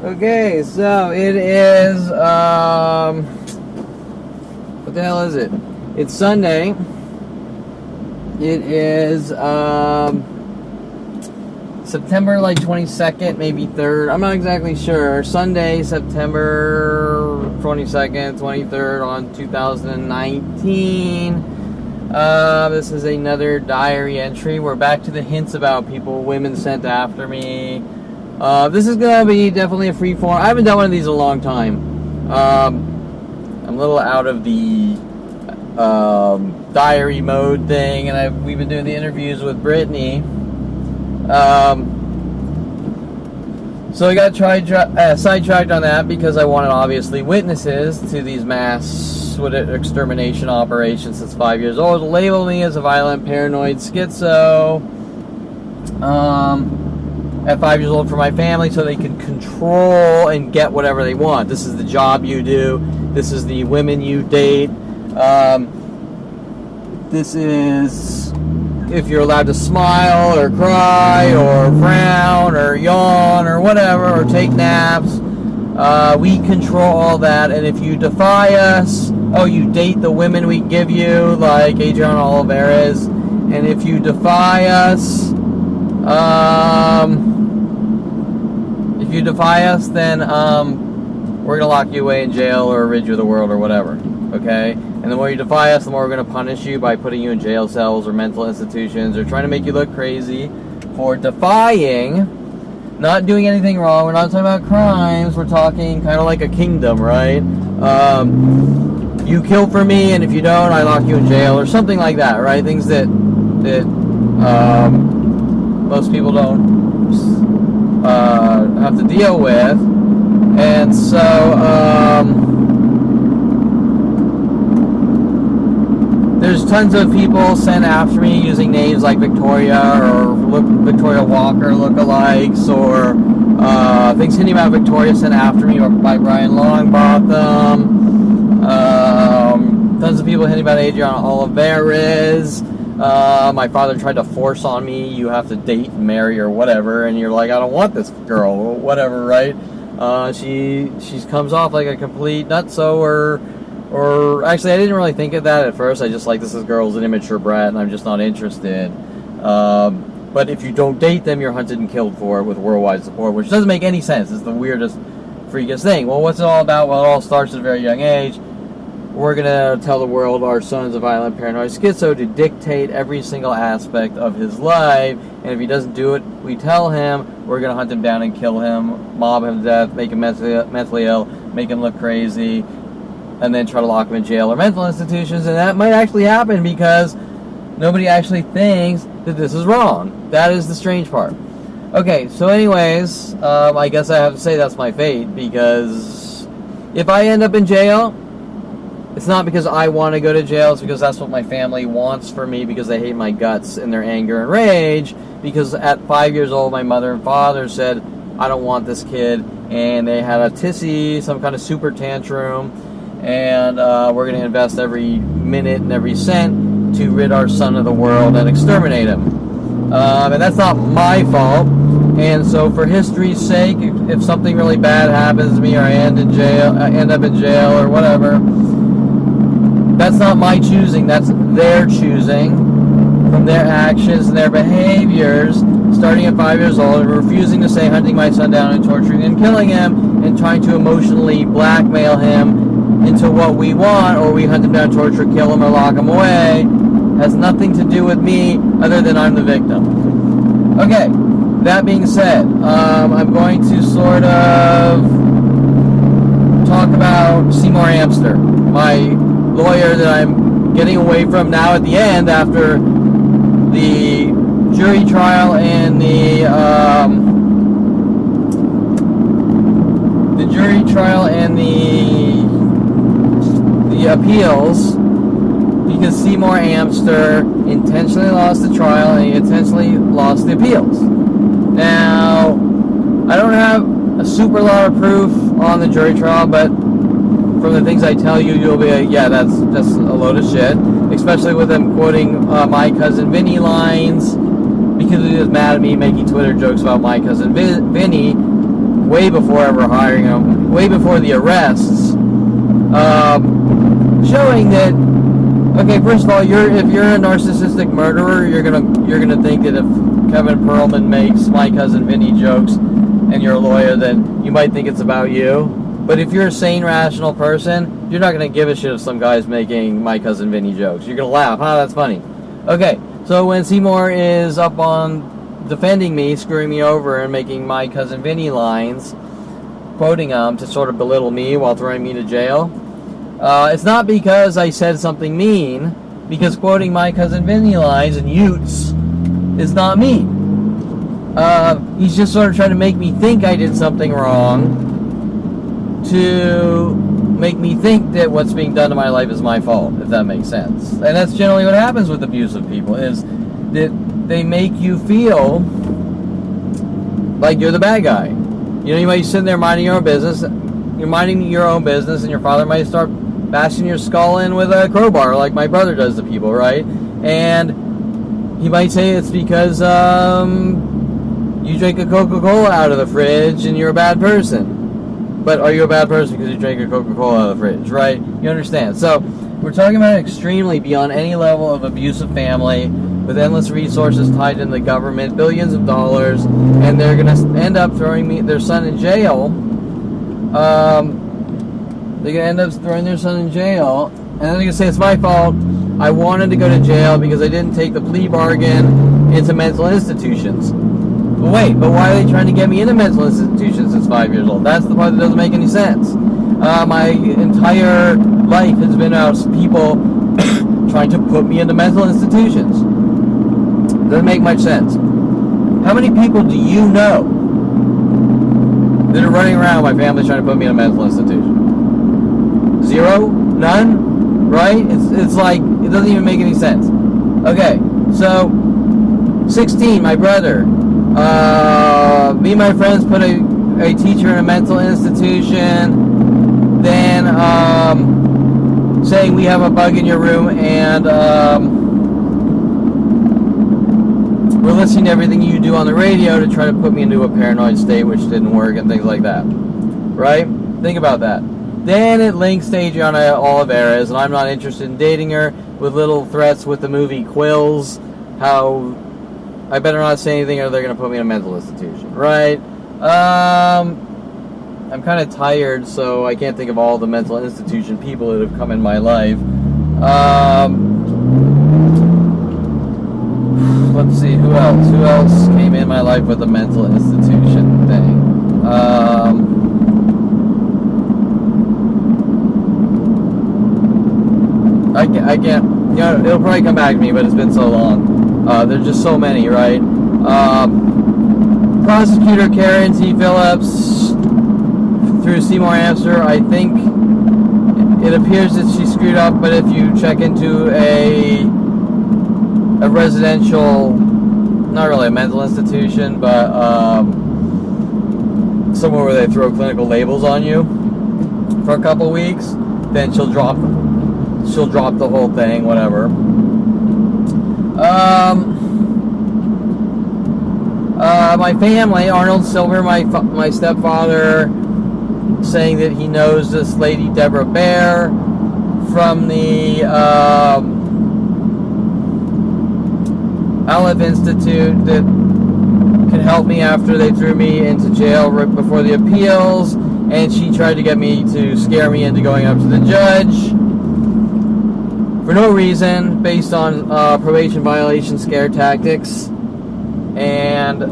Okay, so it is, what the hell is it? It's Sunday. It is, September, 22nd, maybe 3rd. I'm not exactly sure. Sunday, September 22nd, 23rd on 2019. This is another diary entry. We're back to the hints about people, women sent after me. This is going to be definitely a free form. I haven't done one of these in a long time. I'm a little out of the diary mode thing, and we've been doing the interviews with Brittany. So I got sidetracked on that because I wanted, obviously, witnesses to these mass extermination operations since 5 years old. Label me as a violent, paranoid schizo. At 5 years old for my family, so they can control and get whatever they want. This is the job you do. This is the women you date. This is if you're allowed to smile or cry or frown or yawn or whatever, or take naps. We control all that, and if you defy us, you date the women we give you, like Adriana Olivares, and if you defy us, then we're gonna lock you away in jail or rid you of the world or whatever. Okay? And the more you defy us, the more we're gonna punish you by putting you in jail cells or mental institutions or trying to make you look crazy for defying, not doing anything wrong. We're not talking about crimes. We're talking kind of like a kingdom, right? You kill for me, and if you don't, I lock you in jail or something like that, right? Things that most people don't have to deal with. And so there's tons of people sent after me using names like Victoria or Victoria Walker lookalikes, or things hinting about Victoria sent after me, or by Brian Longbotham. Tons of people hinting about Adriana Olivares. My father tried to force on me, you have to date and marry or whatever, and you're like, I don't want this girl, whatever, right? She comes off like a complete nutso, or actually I didn't really think of that at first. I just like, this girl's an immature brat and I'm just not interested. But if you don't date them, you're hunted and killed for it with worldwide support, which doesn't make any sense. It's the weirdest, freakiest thing. Well, what's it all about? Well, it all starts at a very young age. We're going to tell the world our son's a violent, paranoid schizo to dictate every single aspect of his life. And if he doesn't do it, we tell him, we're going to hunt him down and kill him, mob him to death, make him mentally ill, make him look crazy, and then try to lock him in jail or mental institutions. And that might actually happen because nobody actually thinks that this is wrong. That is the strange part. Okay, so anyways, I guess I have to say that's my fate, because if I end up in jail, it's not because I want to go to jail, it's because that's what my family wants for me, because they hate my guts and their anger and rage, because at 5 years old, my mother and father said, I don't want this kid, and they had a tissy, some kind of super tantrum, and we're going to invest every minute and every cent to rid our son of the world and exterminate him. And that's not my fault, and so for history's sake, if something really bad happens to me, or I end up in jail or whatever, that's not my choosing, that's their choosing from their actions and their behaviors, starting at 5 years old, and refusing to say hunting my son down and torturing and killing him, and trying to emotionally blackmail him into what we want, or we hunt him down, torture, kill him, or lock him away, has nothing to do with me other than I'm the victim. Okay, that being said, I'm going to sort of talk about Seymour Amster, my lawyer that I'm getting away from now at the end after the jury trial and the appeals, because Seymour Amster intentionally lost the trial and he intentionally lost the appeals. Now, I don't have a super lot of proof on the jury trial, but from the things I tell you, you'll be like, yeah, that's just a load of shit. Especially with them quoting My Cousin Vinny lines, because he was mad at me making Twitter jokes about My Cousin Vinny, way before ever hiring him, way before the arrests, showing that, okay, first of all, if you're a narcissistic murderer, you're gonna think that if Kevin Perlman makes My Cousin Vinny jokes and you're a lawyer, then you might think it's about you. But if you're a sane, rational person, you're not gonna give a shit if some guy's making My Cousin Vinny jokes. You're gonna laugh, that's funny. Okay, so when Seymour is up on defending me, screwing me over, and making My Cousin Vinny lines, quoting them to sort of belittle me while throwing me to jail, it's not because I said something mean, because quoting My Cousin Vinny lines and Utes is not mean. He's just sort of trying to make me think I did something wrong, to make me think that what's being done to my life is my fault, if that makes sense. And that's generally what happens with abusive people, is that they make you feel like you're the bad guy. You know, you might be sitting there minding your own business, you're minding your own business, and your father might start bashing your skull in with a crowbar like my brother does to people, right? And he might say it's because you drink a Coca-Cola out of the fridge and you're a bad person. But are you a bad person because you drink a Coca-Cola out of the fridge, right? You understand. So we're talking about extremely beyond any level of abusive family with endless resources tied in the government, billions of dollars, and they're going to end up throwing their son in jail. They're going to end up throwing their son in jail, and then they're going to say it's my fault. I wanted to go to jail because I didn't take the plea bargain into mental institutions. But wait, but why are they trying to get me into mental institutions since 5 years old? That's the part that doesn't make any sense. My entire life has been about people trying to put me into mental institutions. Doesn't make much sense. How many people do you know that are running around my family trying to put me in a mental institution? Zero? None? Right? It's like, it doesn't even make any sense. Okay, so 16, my brother. Me and my friends put a teacher in a mental institution, then saying we have a bug in your room, and we're listening to everything you do on the radio to try to put me into a paranoid state, which didn't work, and things like that. Right? Think about that. Then it links to Adriana Olivares, and I'm not interested in dating her, with little threats with the movie Quills, how I better not say anything or they're going to put me in a mental institution, right? I'm kind of tired, so I can't think of all the mental institution people that have come in my life. Let's see, who else? Who else came in my life with a mental institution thing? I can't, you know, it'll probably come back to me, but it's been so long. There's just so many, right? Prosecutor Karen T. Phillips, through Seymour Amster, I think it appears that she screwed up, but if you check into a residential, not really a mental institution, but somewhere where they throw clinical labels on you for a couple weeks, then she'll drop the whole thing, whatever. My family, Arnold Silver, my stepfather, saying that he knows this lady Deborah Bear from the Aleph Institute that could help me after they threw me into jail right before the appeals, and she tried to get me to scare me into going up to the judge for no reason, based on probation violation scare tactics, and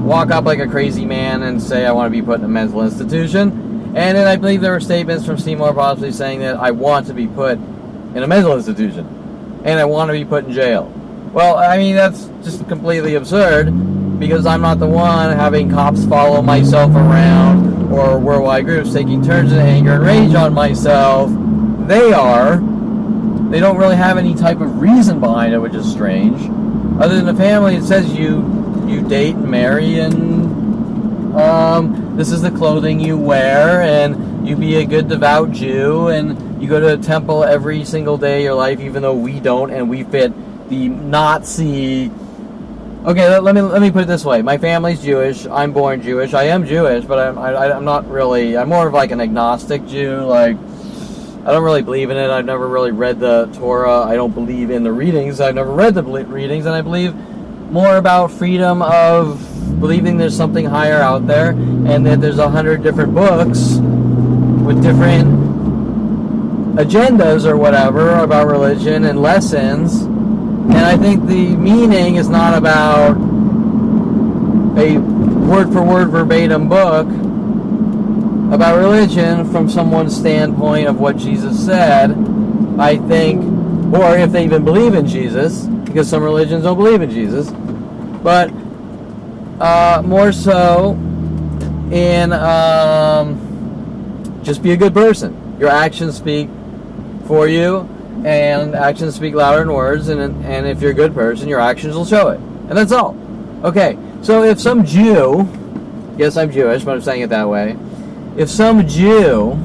walk up like a crazy man and say I want to be put in a mental institution. And then I believe there were statements from Seymour possibly saying that I want to be put in a mental institution and I want to be put in jail. Well, I mean, that's just completely absurd, because I'm not the one having cops follow myself around or worldwide groups taking turns in anger and rage on myself. They are. They don't really have any type of reason behind it, which is strange. Other than the family, it says you date and marry, and this is the clothing you wear, and you be a good devout Jew, and you go to a temple every single day of your life, even though we don't, and we fit the Nazi Okay, let me put it this way. My family's Jewish. I'm born Jewish. I am Jewish, but I'm not really. I'm more of like an agnostic Jew. Like, I don't really believe in it. I've never really read the Torah. I don't believe in the readings. I've never read the readings, and I believe more about freedom of believing there's something higher out there, and that there's 100 different books with different agendas or whatever about religion and lessons. And I think the meaning is not about a word-for-word verbatim book about religion from someone's standpoint of what Jesus said. I think, or if they even believe in Jesus, because some religions don't believe in Jesus, but more so in just be a good person. Your actions speak for you, and actions speak louder than words, and if you're a good person, your actions will show it. And that's all. Okay, so if some Jew, yes, I'm Jewish, but I'm saying it that way, if some Jew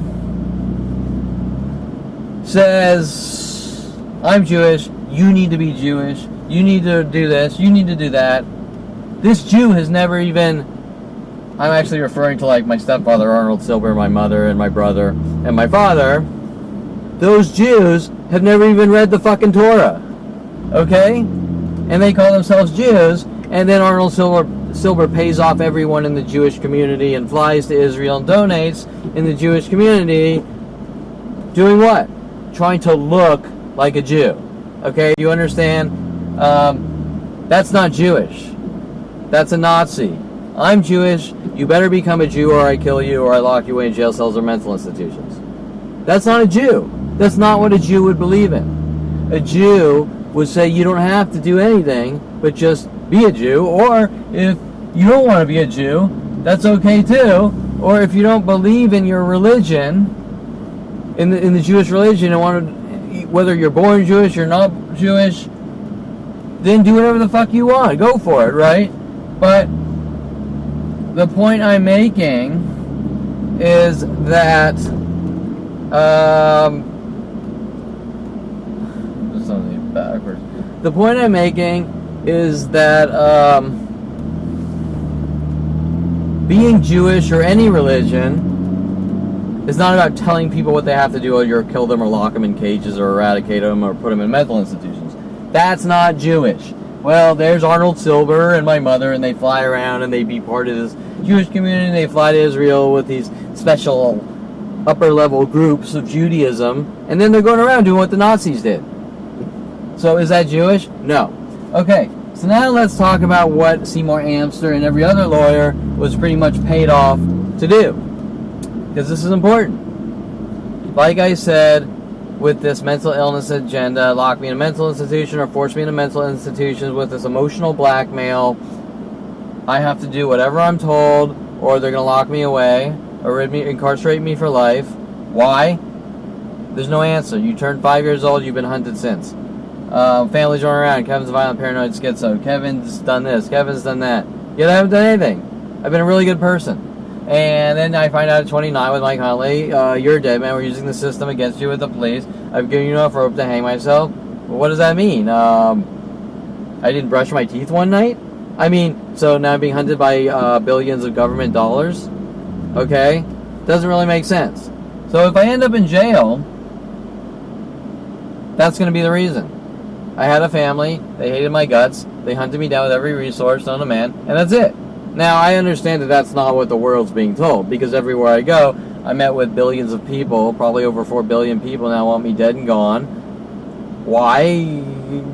says, I'm Jewish, you need to be Jewish, you need to do this, you need to do that, this Jew has never even, I'm actually referring to like my stepfather, Arnold Silber, my mother, and my brother, and my father. Those Jews have never even read the fucking Torah, okay? And they call themselves Jews, and then Arnold Silber pays off everyone in the Jewish community and flies to Israel and donates in the Jewish community, doing what? Trying to look like a Jew, okay? You understand? That's not Jewish. That's a Nazi. I'm Jewish, you better become a Jew or I kill you or I lock you away in jail cells or mental institutions. That's not a Jew. That's not what a Jew would believe in. A Jew would say you don't have to do anything but just be a Jew, or if you don't want to be a Jew, that's okay too, or if you don't believe in your religion, in the Jewish religion, and want to, whether you're born Jewish or not Jewish, then do whatever the fuck you want. Go for it, right? But the point I'm making is that backwards. The point I'm making is that being Jewish or any religion is not about telling people what they have to do, or kill them or lock them in cages or eradicate them or put them in mental institutions. That's not Jewish. Well, there's Arnold Silber and my mother, and they fly around and they be part of this Jewish community, and they fly to Israel with these special upper level groups of Judaism, and then they're going around doing what the Nazis did. So is that Jewish? No. Okay, so now let's talk about what Seymour Amster and every other lawyer was pretty much paid off to do, because this is important. Like I said, with this mental illness agenda, lock me in a mental institution or force me into mental institutions with this emotional blackmail, I have to do whatever I'm told, or they're going to lock me away, or incarcerate me for life. Why? There's no answer. You turned 5 years old, you've been hunted since. Families running around. Kevin's violent, paranoid, schizo. Kevin's done this. Kevin's done that. Yet I haven't done anything. I've been a really good person. And then I find out at 29 with Mike Huntley, you're a dead man. We're using the system against you with the police. I've given you enough rope to hang myself. Well, what does that mean? I didn't brush my teeth one night? I mean, so now I'm being hunted by billions of government dollars? Okay? Doesn't really make sense. So if I end up in jail, that's going to be the reason. I had a family, they hated my guts, they hunted me down with every resource known to man, and that's it. Now, I understand that that's not what the world's being told, because everywhere I go, I met with billions of people, probably over 4 billion people now want me dead and gone. Why?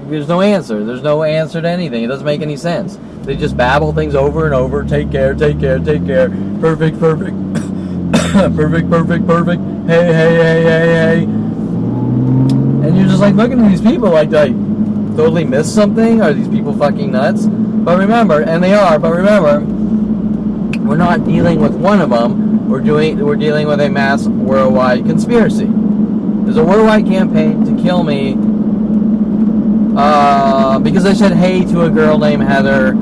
There's no answer. There's no answer to anything. It doesn't make any sense. They just babble things over and over. Take care, take care, take care. Perfect, perfect. Perfect, perfect, perfect. Hey, hey, hey, hey, hey. And you're just like looking at these people like I totally missed something. Are these people fucking nuts? But remember, and they are, but remember, we're not dealing with one of them. We're dealing with a mass worldwide conspiracy. There's a worldwide campaign to kill me because I said hey to a girl named Heather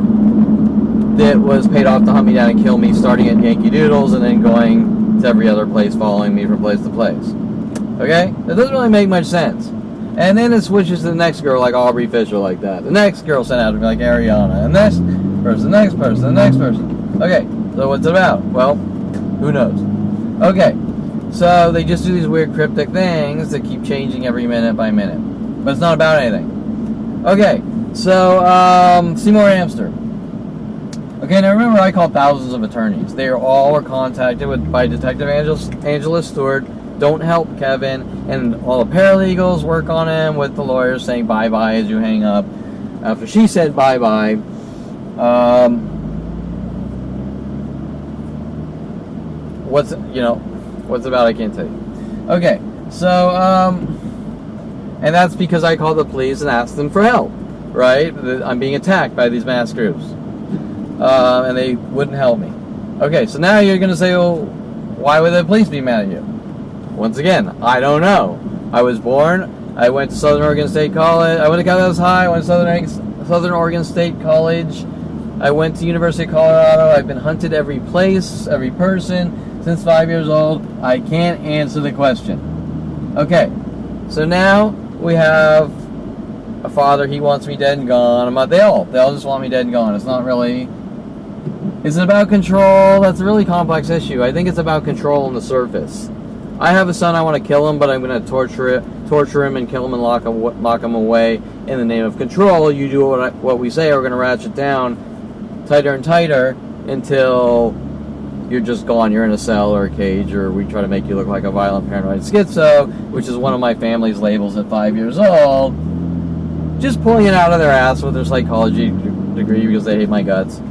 that was paid off to hunt me down and kill me, starting at Yankee Doodles and then going to every other place, following me from place to place. Okay? That doesn't really make much sense. And then it switches to the next girl, like Aubrey Fisher, like that. The next girl sent out to me, like Ariana. And this person, the next person, the next person. Okay, so what's it about? Well, who knows? Okay, so they just do these weird cryptic things that keep changing every minute by minute. But it's not about anything. Okay, so Seymour Amster. Okay, now remember I called thousands of attorneys. They all were contacted by Detective Angela Stewart. Don't help Kevin. And all the paralegals work on him with the lawyers saying bye-bye as you hang up. After she said bye-bye, what's about I can't tell you. Okay, so, and that's because I called the police and asked them for help, right? I'm being attacked by these mass groups. And they wouldn't help me. Okay, so now you're going to say, well, why would the police be mad at you? Once again, I don't know. I was born, I went to Southern Oregon State College, I went to Calhoun High, I went to Southern Oregon State College, I went to University of Colorado, I've been hunted every place, every person, since 5 years old. I can't answer the question. Okay, so now we have a father, he wants me dead and gone. They all just want me dead and gone. It's not really... Is it about control? That's a really complex issue. I think it's about control on the surface. I have a son, I want to kill him, but I'm going to torture him and kill him and lock him away in the name of control. You do what we say, we're going to ratchet down tighter and tighter until you're just gone. You're in a cell or a cage, or we try to make you look like a violent paranoid schizo, which is one of my family's labels at 5 years old. Just pulling it out of their ass with their psychology degree because they hate my guts.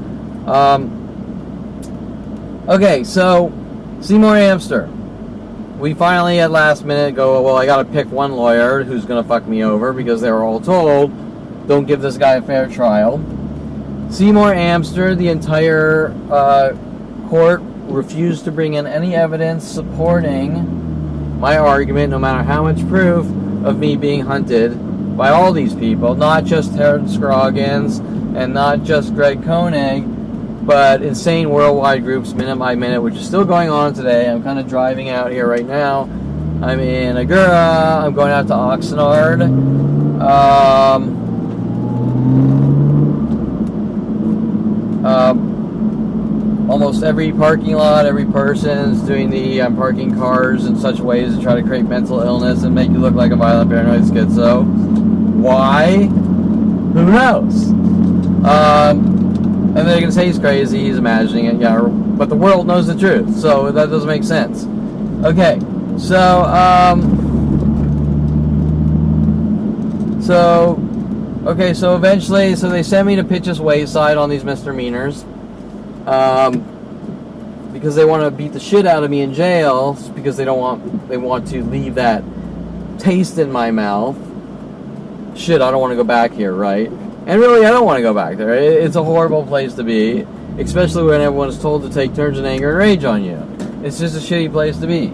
Okay, so Seymour Amster. We finally, at last minute, go, well, I got to pick one lawyer who's going to fuck me over because they were all told, don't give this guy a fair trial. Seymour Amster, the entire court refused to bring in any evidence supporting my argument, no matter how much proof of me being hunted by all these people, not just Terrence Scroggins and not just Greg Koenig, but insane worldwide groups, minute by minute, which is still going on today. I'm kind of driving out here right now. I'm in Agoura. I'm going out to Oxnard. Almost every parking lot, every person is doing the I'm parking cars in such ways to try to create mental illness and make you look like a violent paranoid schizo. Why? Who knows? And they're going to say he's crazy, he's imagining it, yeah, but the world knows the truth, so that doesn't make sense. Okay, so eventually, they send me to Pitch's Wayside on these misdemeanors, because they want to beat the shit out of me in jail, because they want to leave that taste in my mouth. Shit, I don't want to go back here, right? And really, I don't want to go back there. It's a horrible place to be, especially when everyone's told to take turns in anger and rage on you. It's just a shitty place to be.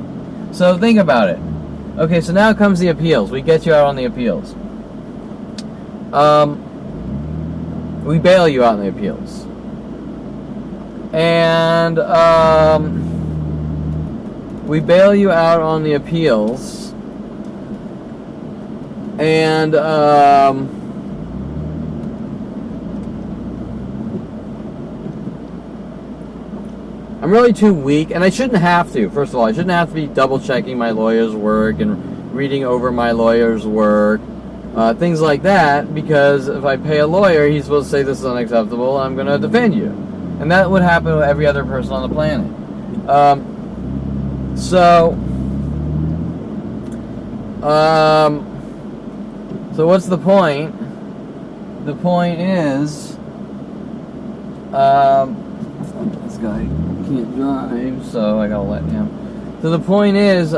So think about it. Okay, so now comes the appeals. We get you out on the appeals. We bail you out on the appeals. And we bail you out on the appeals. And I'm really too weak, and I shouldn't have to. First of all, I shouldn't have to be double-checking my lawyer's work and reading over my lawyer's work, things like that, because if I pay a lawyer, he's supposed to say this is unacceptable, I'm going to defend you. And that would happen with every other person on the planet. So what's the point? The point is, this guy can't drive, so I gotta let him. So the point is,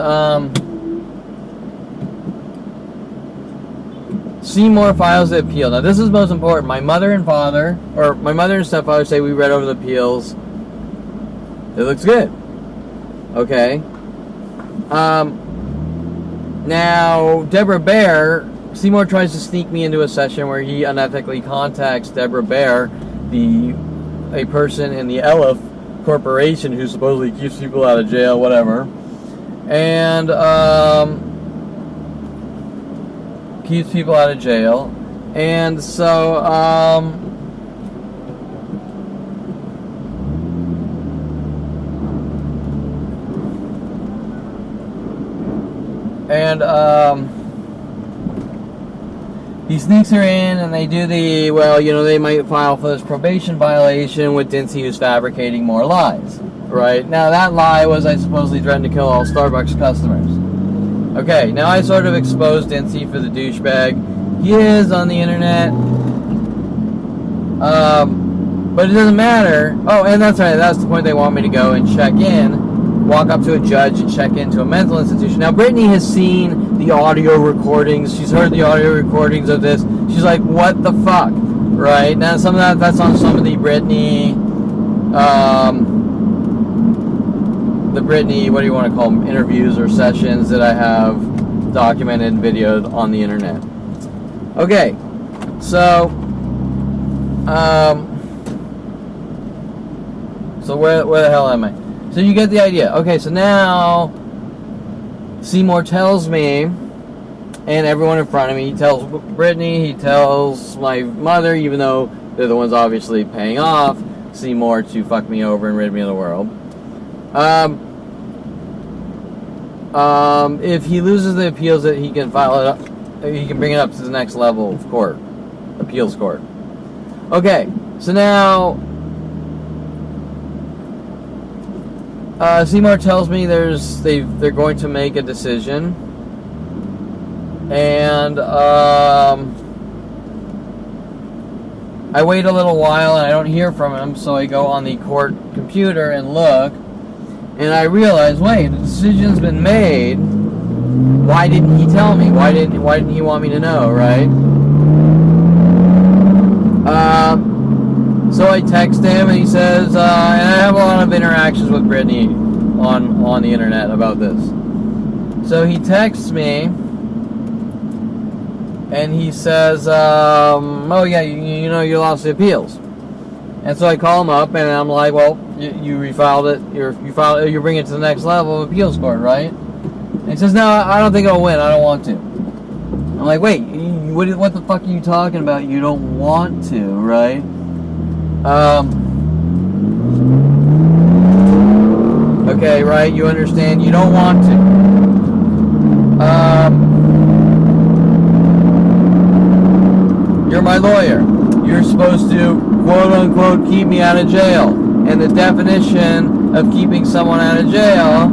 Seymour files the appeal. Now this is most important. My mother and stepfather say we read over the appeals. It looks good. Okay. Now Deborah Bear, Seymour tries to sneak me into a session where he unethically contacts Deborah Bear, a person in the Elif Corporation who supposedly keeps people out of jail, whatever. And keeps people out of jail. And so, he sneaks her in, and they do the, well, you know, they might file for this probation violation with Dennys, who's fabricating more lies, right? Now, that lie was I supposedly threatened to kill all Starbucks customers. Okay, now I sort of exposed Dennys for the douchebag he is on the internet. But it doesn't matter. Oh, and that's right, that's the point. They want me to go and check in, walk up to a judge and check into a mental institution. Now, Brittany has seen the audio recordings. She's heard the audio recordings of this. She's like, what the fuck? Right? Now, some of that's on some of the Brittany, what do you want to call them, interviews or sessions that I have documented and videoed on the internet. Okay, so, so where the hell am I? So you get the idea. Okay, so now Seymour tells me, and everyone in front of me, he tells Brittany, he tells my mother, even though they're the ones obviously paying off Seymour to fuck me over and rid me of the world. If he loses the appeals, that he can file it up, he can bring it up to the next level of court, appeals court. Okay, so now Seymour tells me they're going to make a decision, and I wait a little while and I don't hear from him, so I go on the court computer and look, and I realize, wait, the decision's been made. Why didn't he tell me? Why didn't he want me to know, right? So I text him, and he says, and I have a lot of interactions with Brittany on the internet about this. So he texts me, and he says, oh yeah, you know, you lost the appeals. And so I call him up, and I'm like, well, you refiled it, you're bringing it to the next level of appeals court, right? And he says, no, I don't think I'll win, I don't want to. I'm like, wait, what the fuck are you talking about? You don't want to, right? Okay, right, you understand, you don't want to. You're my lawyer. You're supposed to, quote unquote, keep me out of jail. And the definition of keeping someone out of jail,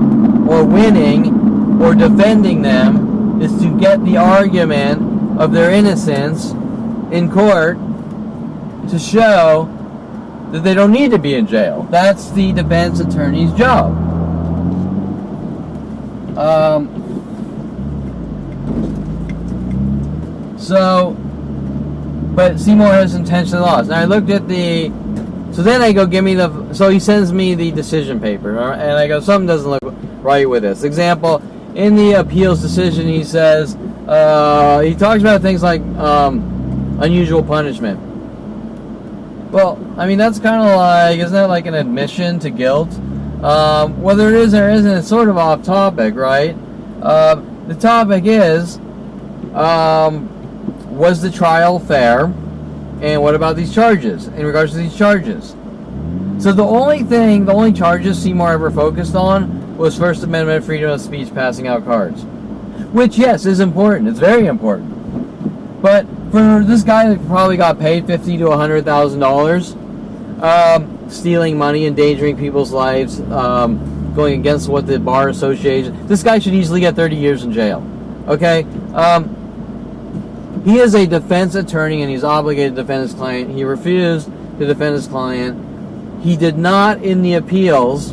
or winning, or defending them, is to get the argument of their innocence in court to show that they don't need to be in jail. That's the defense attorney's job. But Seymour has intentionally lost. Now I looked at so then I go, so he sends me the decision paper, and I go, something doesn't look right with this. Example, in the appeals decision, he says, he talks about things like unusual punishment. Well, I mean, that's kind of like, isn't that like an admission to guilt? Whether it is or isn't, it's sort of off topic, right? The topic is, was the trial fair? And what about these charges, in regards to these charges? So the only charges Seymour ever focused on was First Amendment freedom of speech, passing out cards. Which, yes, is important. It's very important. But for this guy that probably got paid $50,000 to $100,000, stealing money, endangering people's lives, going against what the Bar Association, this guy should easily get 30 years in jail. Okay? He is a defense attorney, and he's obligated to defend his client. He refused to defend his client. He did not, in the appeals,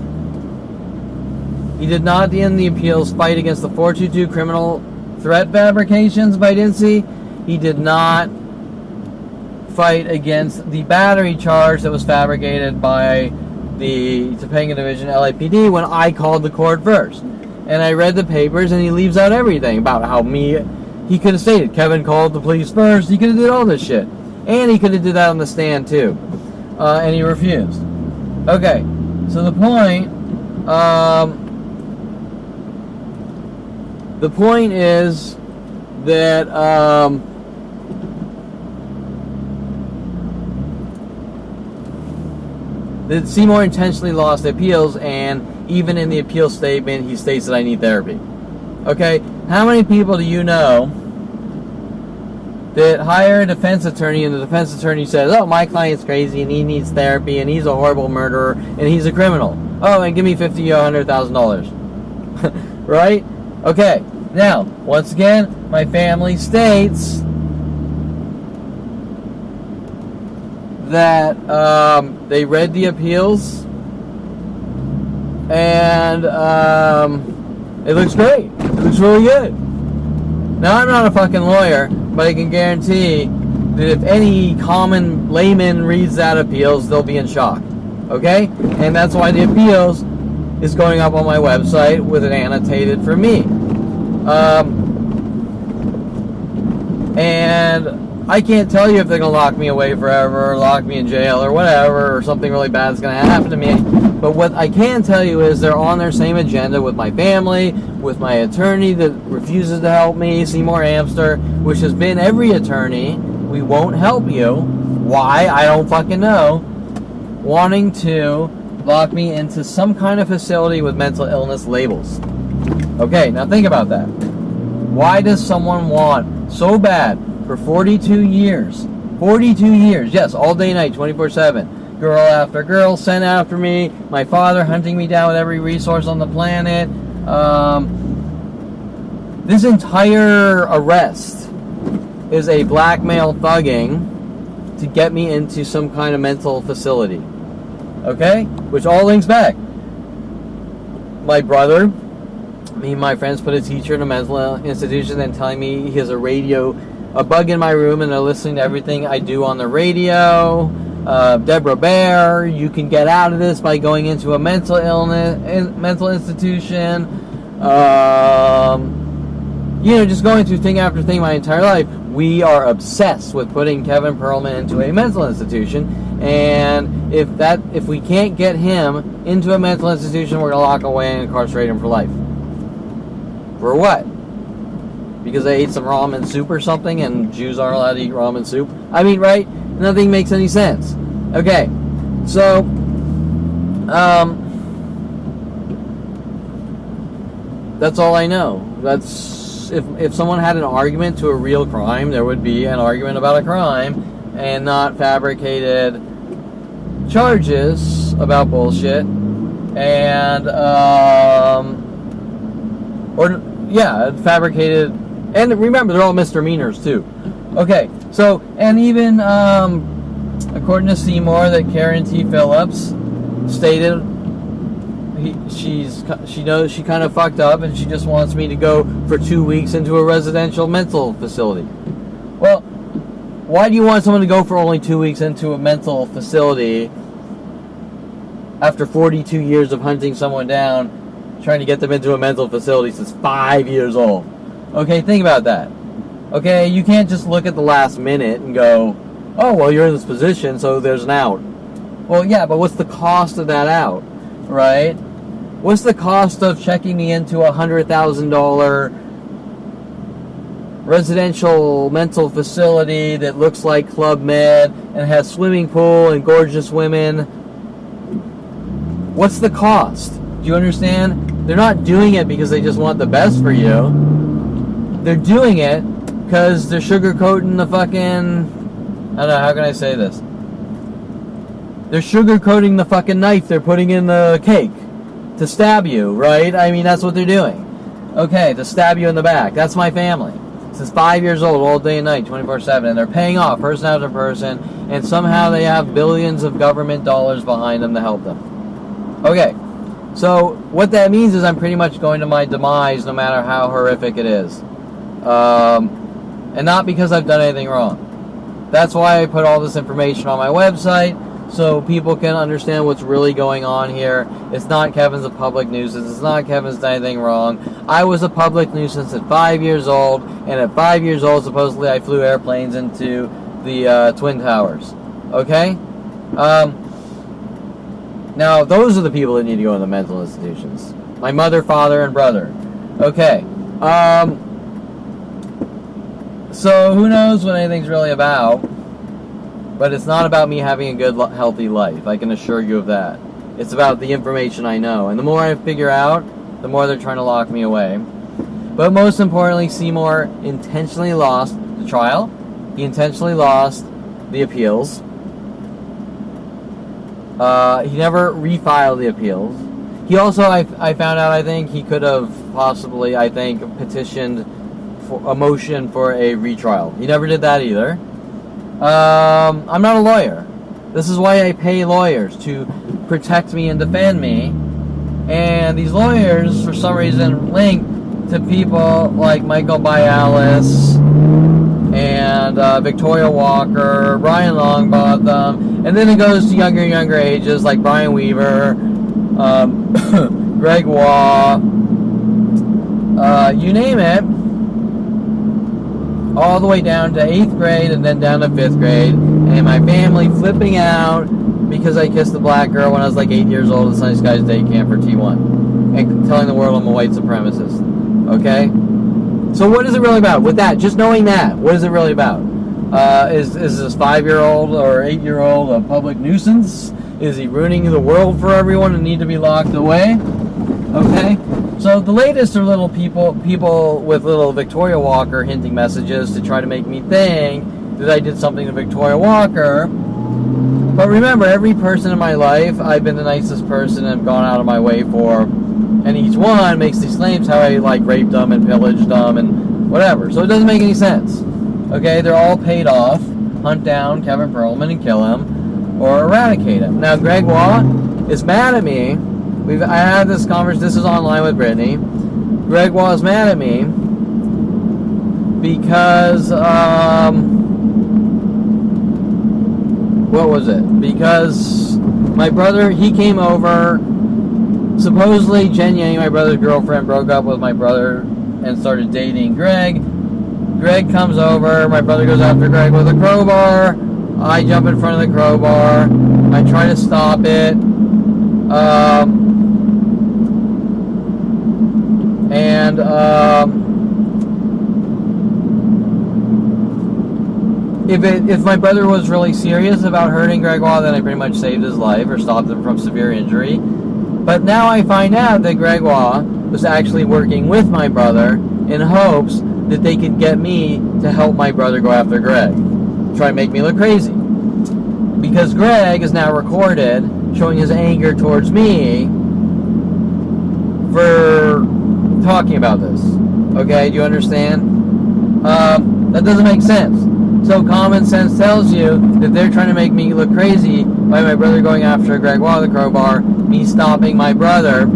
fight against the 422 criminal threat fabrications by Dennys. He did not fight against the battery charge that was fabricated by the Topanga Division LAPD when I called the court first. And I read the papers, and he leaves out everything about how he could have stated, Kevin called the police first. He could have did all this shit. And he could have did that on the stand, too. And he refused. Okay, so the point is that that Seymour intentionally lost the appeals, and even in the appeal statement, he states that I need therapy. Okay, how many people do you know that hire a defense attorney, and the defense attorney says, oh, my client's crazy, and he needs therapy, and he's a horrible murderer, and he's a criminal. Oh, and give me $50,000 or $100,000. Right? Okay, now, once again, my family states that they read the appeals, and it looks great. It looks really good. Now, I'm not a fucking lawyer, but I can guarantee that if any common layman reads that appeals, they'll be in shock. Okay? And that's why the appeals is going up on my website with it annotated for me. And I can't tell you if they're going to lock me away forever or lock me in jail or whatever, or something really bad is going to happen to me. But what I can tell you is they're on their same agenda with my family, with my attorney that refuses to help me, Seymour Amster, which has been every attorney. We won't help you. Why? I don't fucking know. Wanting to lock me into some kind of facility with mental illness labels. Okay, now think about that. Why does someone want so bad for 42 years, yes, all day, night, 24/7, girl after girl sent after me, my father hunting me down with every resource on the planet. This entire arrest is a blackmail thugging to get me into some kind of mental facility. Okay? Which all links back. My brother, me and my friends put a teacher in a mental institution and telling me he has a bug in my room, and they're listening to everything I do on the radio. Deborah Bear, you can get out of this by going into a mental institution. Just going through thing after thing my entire life. We are obsessed with putting Kevin Perlman into a mental institution, and if we can't get him into a mental institution, we're going to lock away and incarcerate him for life. For what? Because they ate some ramen soup or something, and Jews aren't allowed to eat ramen soup? I mean, right? Nothing makes any sense. Okay, so, that's all I know. That's, if someone had an argument to a real crime, there would be an argument about a crime, and not fabricated charges about bullshit, and, fabricated. And remember, they're all misdemeanors, too. Okay, so, and even, according to Seymour, that Karen T. Phillips stated she knows she kind of fucked up, and she just wants me to go for 2 weeks into a residential mental facility. Well, why do you want someone to go for only 2 weeks into a mental facility after 42 years of hunting someone down, trying to get them into a mental facility since 5 years old? Okay, think about that. Okay, you can't just look at the last minute and go, oh, well, you're in this position, so there's an out. Well, yeah, but what's the cost of that out, right? What's the cost of checking me into a $100,000 residential mental facility that looks like Club Med and has swimming pool and gorgeous women? What's the cost? Do you understand? They're not doing it because they just want the best for you. They're doing it because they're sugarcoating the fucking... I don't know, how can I say this? They're sugarcoating the fucking knife they're putting in the cake to stab you, right? I mean, that's what they're doing. Okay, to stab you in the back. That's my family. Since 5 years old, all day and night, 24/7. And they're paying off person after person, and somehow they have billions of government dollars behind them to help them. Okay, so what that means is I'm pretty much going to my demise no matter how horrific it is. And not because I've done anything wrong. That's why I put all this information on my website, so people can understand what's really going on here. It's not Kevin's a public nuisance. It's not Kevin's done anything wrong. I was a public nuisance at 5 years old, and at 5 years old, supposedly I flew airplanes into the Twin Towers. Okay? Now, those are the people that need to go in the mental institutions. My mother, father, and brother. Okay. So who knows what anything's really about, but it's not about me having a good, healthy life. I can assure you of that. It's about the information I know. And the more I figure out, the more they're trying to lock me away. But most importantly, Seymour intentionally lost the trial. He intentionally lost the appeals. He never refiled the appeals. He also, I found out, I think, he could have possibly, petitioned for a motion for a retrial. He never did that either. I'm not a lawyer. This is why I pay lawyers, to protect me and defend me. And these lawyers, for some reason, link to people like Michael Bialis and Victoria Walker, Brian Longbottom, and then it goes to younger and younger ages like Brian Weaver, Greg Waugh, you name it, all the way down to 8th grade and then down to 5th grade, and my family flipping out because I kissed a black girl when I was like 8 years old at Sunny Skies Day Camp for T1, and telling the world I'm a white supremacist. Okay? So what is it really about? With that, just knowing that, what is it really about? Is this 5-year-old or 8-year-old a public nuisance? Is he ruining the world for everyone and need to be locked away? Okay? So the latest are little people with little Victoria Walker hinting messages to try to make me think that I did something to Victoria Walker. But remember, every person in my life, I've been the nicest person and gone out of my way for. And each one makes these claims how I like raped them and pillaged them and whatever. So it doesn't make any sense. Okay, they're all paid off. Hunt down Kevin Perlman and kill him or eradicate him. Now Greg Waugh is mad at me. I had this conversation. This is online with Brittany. Greg Waugh is mad at me because what was it? Because my brother, he came over. Supposedly, Jen Yang, my brother's girlfriend, broke up with my brother and started dating Greg. Greg comes over. My brother goes after Greg with a crowbar. I jump in front of the crowbar. I try to stop it. If my brother was really serious about hurting Greg Waugh, then I pretty much saved his life or stopped him from severe injury. But now I find out that Greg Waugh was actually working with my brother in hopes that they could get me to help my brother go after Greg. Try to make me look crazy. Because Greg is now recorded showing his anger towards me for talking about this. Okay, do you understand? That doesn't make sense. So common sense tells you that they're trying to make me look crazy by my brother going after Greg Waugh with the crowbar, me stopping my brother,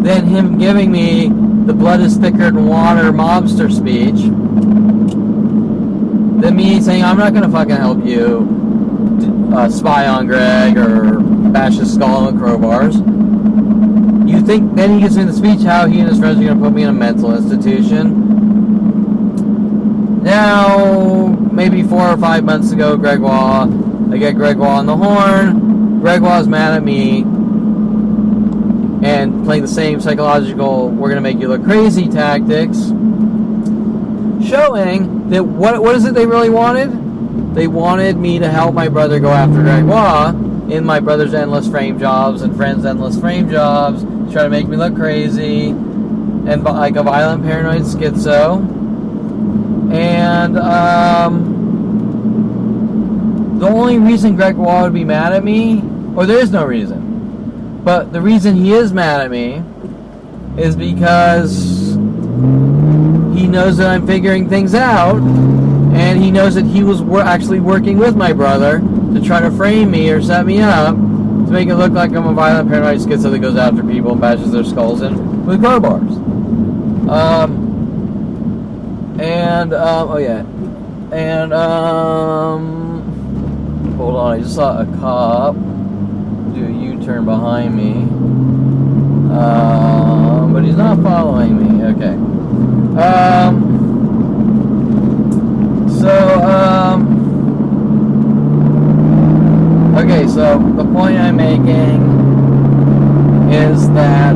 then him giving me the blood is thicker than water mobster speech, then me saying I'm not going to fucking help you spy on Greg or bash his skull with crowbars. You think, then he gives me the speech how he and his friends are going to put me in a mental institution. Now, maybe 4 or 5 months ago, Greg Waugh, I get Greg Waugh on the horn. Greg Waugh is mad at me and playing the same psychological, we're going to make you look crazy tactics, showing that what is it they really wanted? They wanted me to help my brother go after Greg Waugh in my brother's endless frame jobs and friends' endless frame jobs, try to make me look crazy and like a violent paranoid schizo. And the only reason Greg Waugh would be mad at me, or there is no reason, but the reason he is mad at me is because he knows that I'm figuring things out, and he knows that he was actually working with my brother to try to frame me or set me up to make it look like I'm a violent paranoid schizo that goes after people and bashes their skulls in with crowbars. Hold on, I just saw a cop do a U-turn behind me, but he's not following me. Okay. So the point I'm making is that,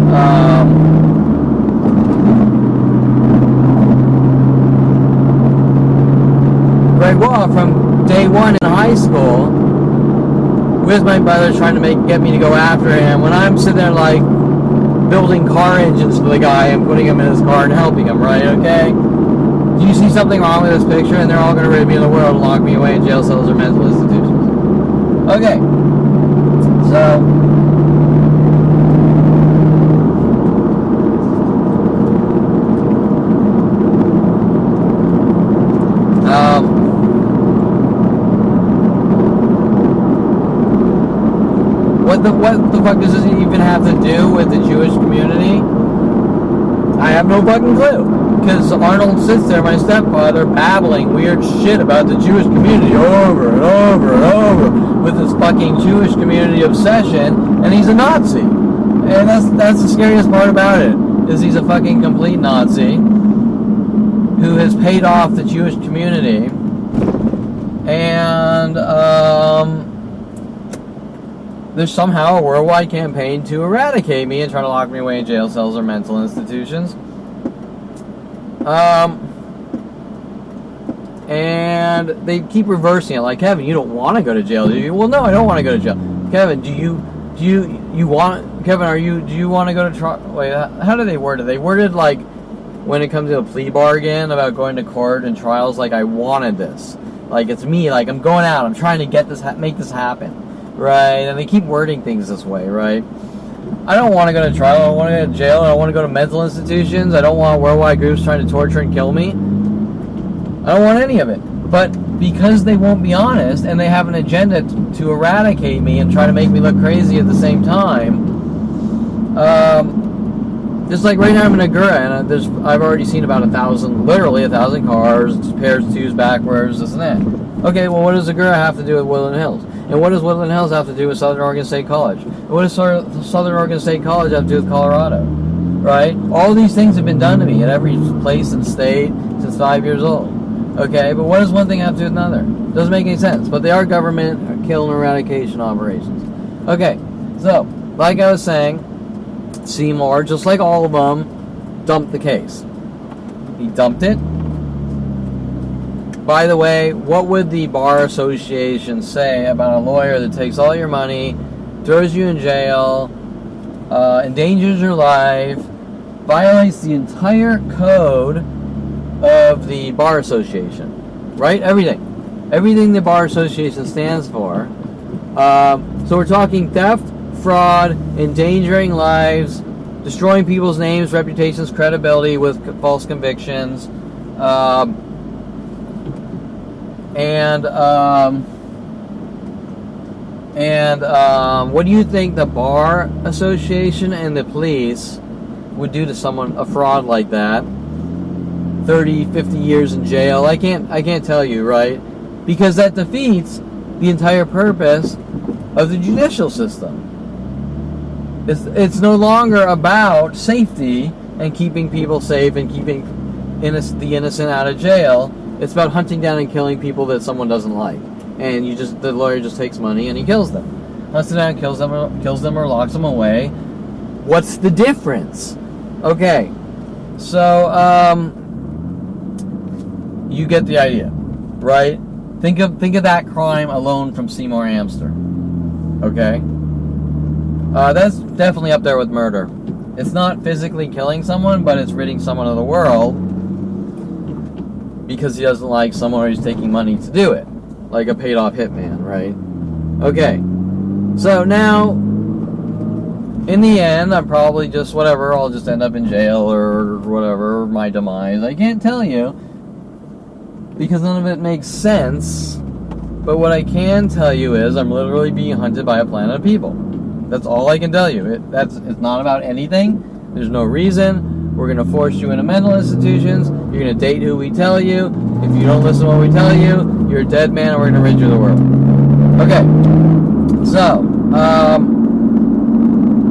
with my brother trying to get me to go after him, when I'm sitting there like building car engines for the guy and putting him in his car and helping him, right? Okay? Do you see something wrong with this picture? And they're all going to rid me of the world and lock me away in jail cells or mental institutions. Okay. So, what the fuck does this even have to do with the Jewish community? I have no fucking clue. Because Arnold sits there, my stepfather, babbling weird shit about the Jewish community over and over and over with his fucking Jewish community obsession, and he's a Nazi. And that's the scariest part about it, is he's a fucking complete Nazi who has paid off the Jewish community. And there's somehow a worldwide campaign to eradicate me and try to lock me away in jail cells or mental institutions. And they keep reversing it. Like, Kevin, you don't want to go to jail, do you? Well, no, I don't want to go to jail. Kevin, do you want? Kevin, do you want to go to trial? Wait, how do they word it? They worded like when it comes to a plea bargain about going to court and trials, like I wanted this, like it's me, like I'm going out, I'm trying to get this, make this happen, right? And they keep wording things this way, right? I don't want to go to trial. I don't want to go to jail. I don't want to go to mental institutions. I don't want worldwide groups trying to torture and kill me. I don't want any of it. But because they won't be honest and they have an agenda to eradicate me and try to make me look crazy at the same time, just like right now I'm in Agoura and I've already seen about 1,000, literally 1,000 cars, pairs, twos, backwards, this and that. Okay, well, what does Agoura have to do with Woodland Hills? And what does Woodland Hills have to do with Southern Oregon State College? And what does Southern Oregon State College have to do with Colorado? Right? All these things have been done to me at every place and state since 5 years old. Okay, but what does one thing have to do with another? Doesn't make any sense. But they are government kill and eradication operations. Okay, so, like I was saying, Seymour, just like all of them, dumped the case. He dumped it. By the way, what would the Bar Association say about a lawyer that takes all your money, throws you in jail, endangers your life, violates the entire code of the Bar Association, right? Everything the Bar Association stands for. So we're talking theft, fraud, endangering lives, destroying people's names, reputations, credibility with false convictions, and what do you think the Bar Association and the police would do to someone, a fraud like that? 30, 50 years in jail. I can't tell you, right? Because that defeats the entire purpose of the judicial system. It's no longer about safety and keeping people safe and keeping the innocent out of jail. It's about hunting down and killing people that someone doesn't like. And the lawyer just takes money and he kills them. Hunts them down, kills them or locks them away. What's the difference? Okay. So, you get the idea, right? Think of that crime alone from Seymour Amster. Okay? That's definitely up there with murder. It's not physically killing someone, but it's ridding someone of the world because he doesn't like someone who's taking money to do it. Like a paid-off hitman, right? Okay. So now, in the end, I'm probably just whatever. I'll just end up in jail or whatever, my demise. I can't tell you because none of it makes sense. But what I can tell you is I'm literally being hunted by a planet of people. That's all I can tell you. It's not about anything. There's no reason. We're going to force you into mental institutions. You're going to date who we tell you. If you don't listen to what we tell you, you're a dead man and we're going to rid you of the world. Okay. So,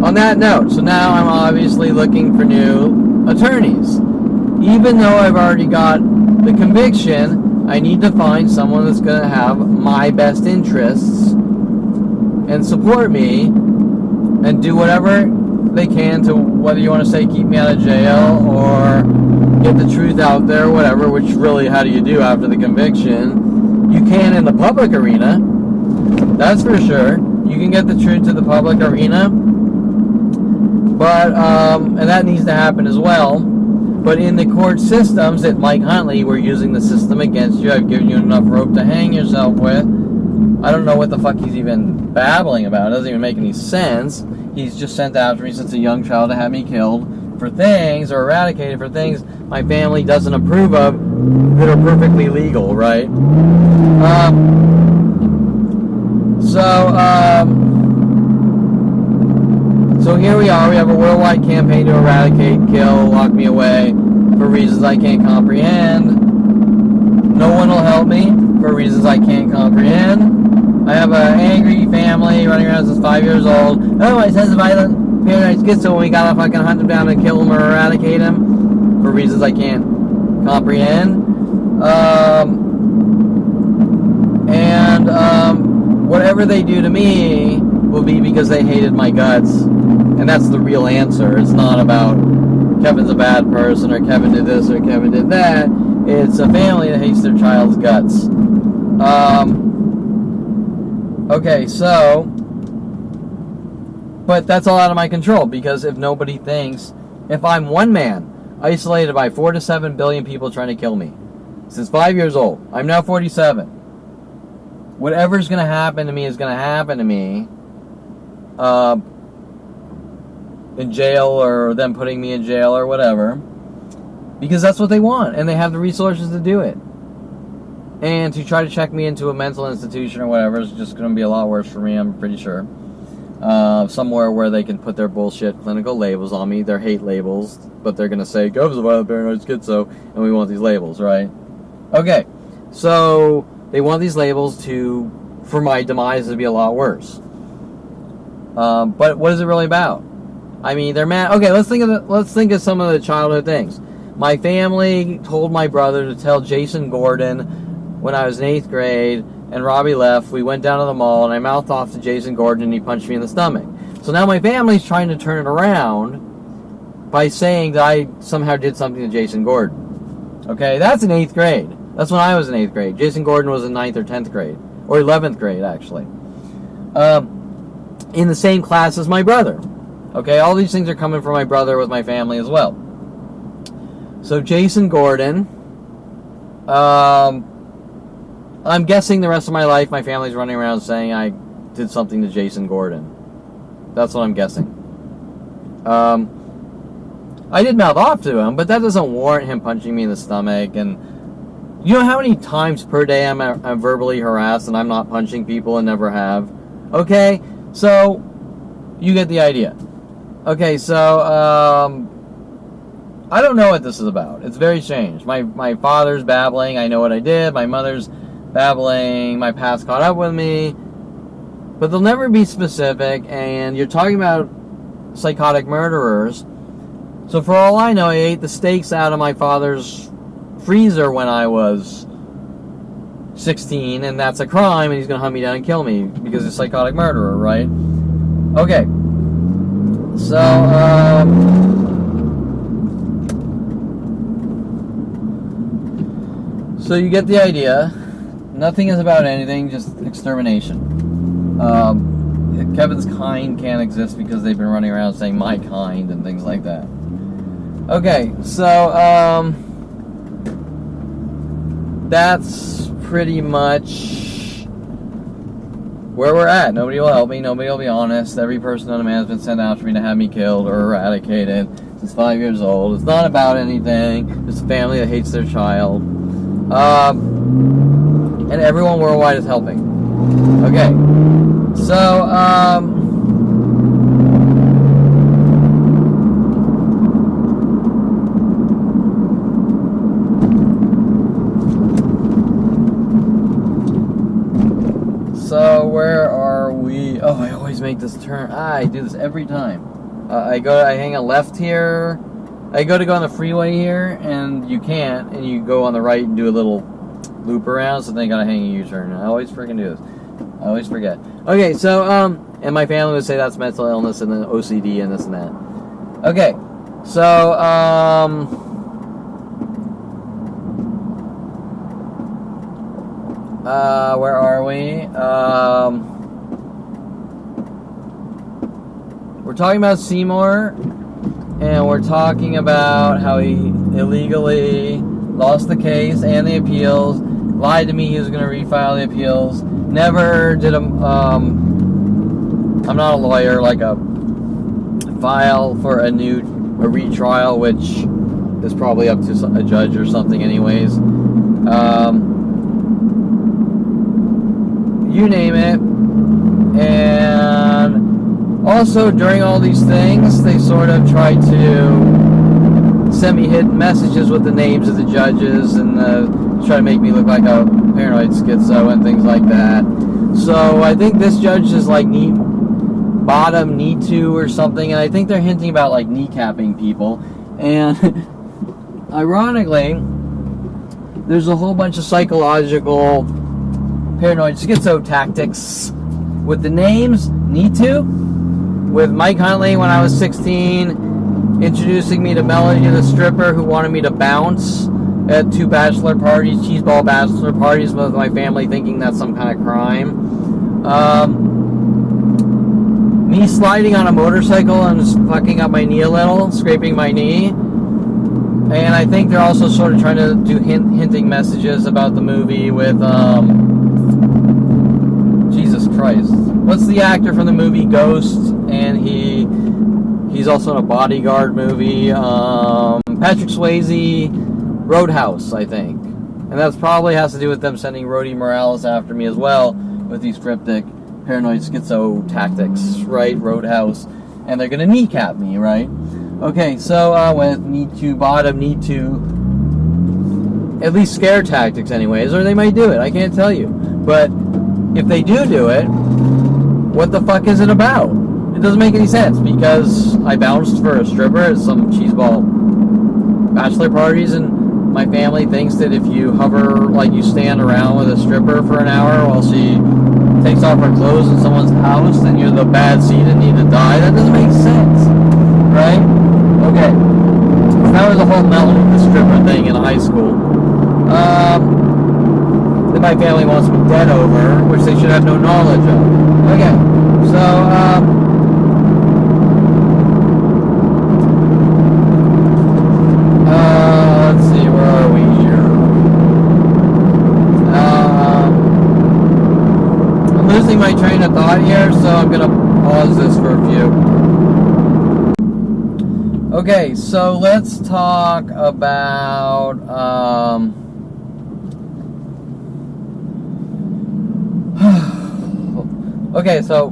on that note, so now I'm obviously looking for new attorneys. Even though I've already got the conviction, I need to find someone that's going to have my best interests and support me and do whatever they can to, whether you want to say keep me out of jail or get the truth out there, whatever, which really, how do you do after the conviction? You can in the public arena, that's for sure. You can get the truth to the public arena, but and that needs to happen as well. But in the court systems at Mike Huntley, we're using the system against you. I've given you enough rope to hang yourself with. I don't know what the fuck he's even babbling about. It doesn't even make any sense. He's just sent after me since a young child to have me killed for things, or eradicated for things my family doesn't approve of, that are perfectly legal, right? So here we are. We have a worldwide campaign to eradicate, kill, lock me away for reasons I can't comprehend. No one will help me for reasons I can't comprehend. I have an angry family running around since 5 years old. Oh, my son's a violent paranoid schizo, and we gotta fucking hunt him down and kill him or eradicate him for reasons I can't comprehend. Whatever they do to me will be because they hated my guts. And that's the real answer. It's not about Kevin's a bad person, or Kevin did this, or Kevin did that. It's a family that hates their child's guts. Okay, so... But that's all out of my control, because if nobody thinks... If I'm one man, isolated by 4 to 7 billion people trying to kill me, since 5 years old, I'm now 47. Whatever's going to happen to me is going to happen to me. In jail, or them putting me in jail, or whatever, because that's what they want, and they have the resources to do it. And to try to check me into a mental institution or whatever is just going to be a lot worse for me, I'm pretty sure. Somewhere where they can put their bullshit clinical labels on me, their hate labels, but they're going to say, Gov's a violent paranoid schizo, and we want these labels, right? Okay, so they want these labels for my demise to be a lot worse. But what is it really about? I mean, they're mad. Okay, let's think of some of the childhood things. My family told my brother to tell Jason Gordon when I was in 8th grade, and Robbie left. We went down to the mall, and I mouthed off to Jason Gordon, and he punched me in the stomach. So now my family's trying to turn it around by saying that I somehow did something to Jason Gordon. Okay, that's in 8th grade. That's when I was in 8th grade. Jason Gordon was in 9th or 10th grade, or 11th grade, actually. In the same class as my brother. Okay, all these things are coming from my brother with my family as well. So Jason Gordon, I'm guessing the rest of my life my family's running around saying I did something to Jason Gordon. That's what I'm guessing. I did mouth off to him, but that doesn't warrant him punching me in the stomach. And you know how many times per day I'm verbally harassed and I'm not punching people and never have? Okay, so you get the idea. Okay, so I don't know what this is about. It's very strange. My father's babbling, I know what I did. My mother's babbling, my past caught up with me. But they'll never be specific, and you're talking about psychotic murderers. So for all I know, I ate the steaks out of my father's freezer when I was 16, and that's a crime, and he's going to hunt me down and kill me because he's a psychotic murderer, right? Okay. So you get the idea. Nothing is about anything, just extermination. Kevin's kind can't exist because they've been running around saying my kind and things like that. Okay, so that's pretty much where we're at. Nobody will help me. Nobody will be honest. Every person on the man has been sent out for me to have me killed or eradicated since 5 years old. It's not about anything. It's a family that hates their child. And everyone worldwide is helping. Okay. So, where are we? Oh, I always make this turn. I do this every time. I hang a left here. I go on the freeway here, and you can't, and you go on the right and do a little loop around, so then you gotta hang a U-turn. I always freaking do this. I always forget. Okay, so, and my family would say that's mental illness and then OCD and this and that. Okay, so, where are we? we're talking about Seymour, and we're talking about how he illegally lost the case and the appeals, lied to me he was going to refile the appeals, never did I'm not a lawyer, like a file for a retrial, which is probably up to a judge or something anyways. You name it. And also during all these things, they sort of tried to send me hidden messages with the names of the judges and try to make me look like a paranoid schizo and things like that. So I think this judge is like bottom need to or something, and I think they're hinting about like kneecapping people. And ironically, there's a whole bunch of psychological paranoid schizo tactics with the names need to, with Mike Huntley when I was 16 introducing me to Melody the stripper who wanted me to bounce at 2 bachelor parties, cheeseball bachelor parties with my family, thinking that's some kind of crime. Me sliding on a motorcycle and just fucking up my knee a little, scraping my knee. And I think they're also sort of trying to do hinting messages about the movie with, Jesus Christ. What's the actor from the movie Ghost? And he's also in a Bodyguard movie. Patrick Swayze, Roadhouse, I think. And that's probably has to do with them sending Rhodey Morales after me as well with these cryptic paranoid schizo tactics, right? Roadhouse. And they're going to kneecap me, right? Okay, so with need to, bottom, need to, at least scare tactics anyways, or they might do it, I can't tell you. But if they do it, what the fuck is it about? It doesn't make any sense, because I bounced for a stripper at some cheeseball bachelor parties, and my family thinks that if you hover, like you stand around with a stripper for an hour while she takes off her clothes in someone's house, then you're the bad seed and need to die. That doesn't make sense, right? Okay, that was a whole Melody the stripper thing in high school. That my family wants me dead over, which they should have no knowledge of. Okay, so, let's see, where are we here? I'm losing my train of thought here, so I'm going to pause this for a few. Okay, so let's talk about, okay, so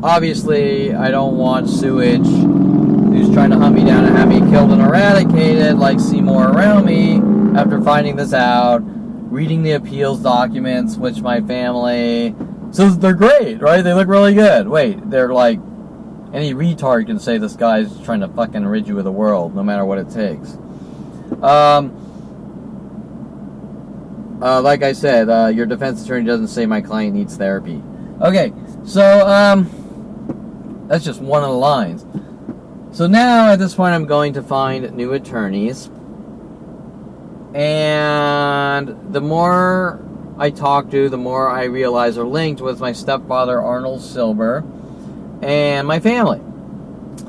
obviously I don't want sewage who's trying to hunt me down and have me killed and eradicated like Seymour around me after finding this out, reading the appeals documents, which my family says they're great, right? They look really good. Wait, they're like, any retard can say this guy's trying to fucking rid you of the world, no matter what it takes. Like I said, your defense attorney doesn't say my client needs therapy. Okay, so, that's just one of the lines. So now, at this point, I'm going to find new attorneys. And the more I talk to, the more I realize are linked with my stepfather, Arnold Silber, and my family.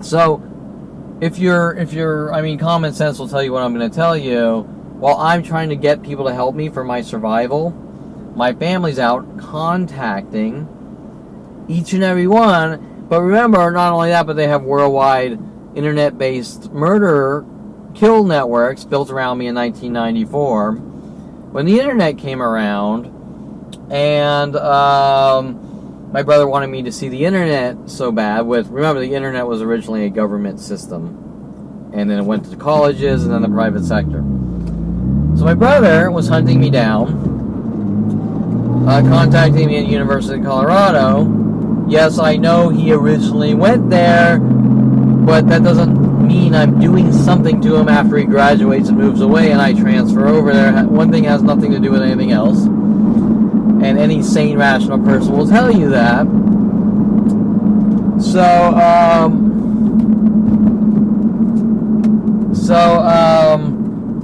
So, if you're, I mean, common sense will tell you what I'm going to tell you. While I'm trying to get people to help me for my survival, my family's out contacting each and every one. But remember, not only that, but they have worldwide internet-based murder kill networks built around me in 1994. When the internet came around, and my brother wanted me to see the internet so bad. Remember, the internet was originally a government system, and then it went to colleges and then the private sector. So my brother was hunting me down, contacting me at University of Colorado. Yes, I know he originally went there, but that doesn't mean I'm doing something to him after he graduates and moves away and I transfer over there. One thing has nothing to do with anything else. And any sane, rational person will tell you that.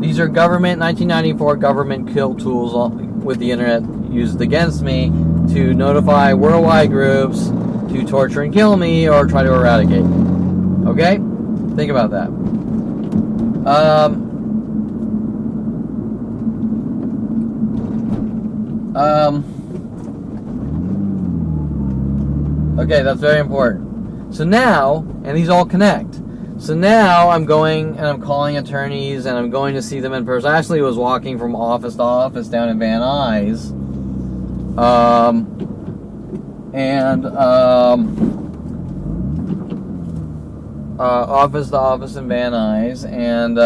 These are government, 1994 government kill tools with the internet used against me to notify worldwide groups, to torture and kill me or try to eradicate me. Okay? Think about that. Okay, that's very important. So now, and these all connect. So now I'm going and I'm calling attorneys and I'm going to see them in person. I actually was walking from office to office down in Van Nuys. Office to office in Van Nuys. And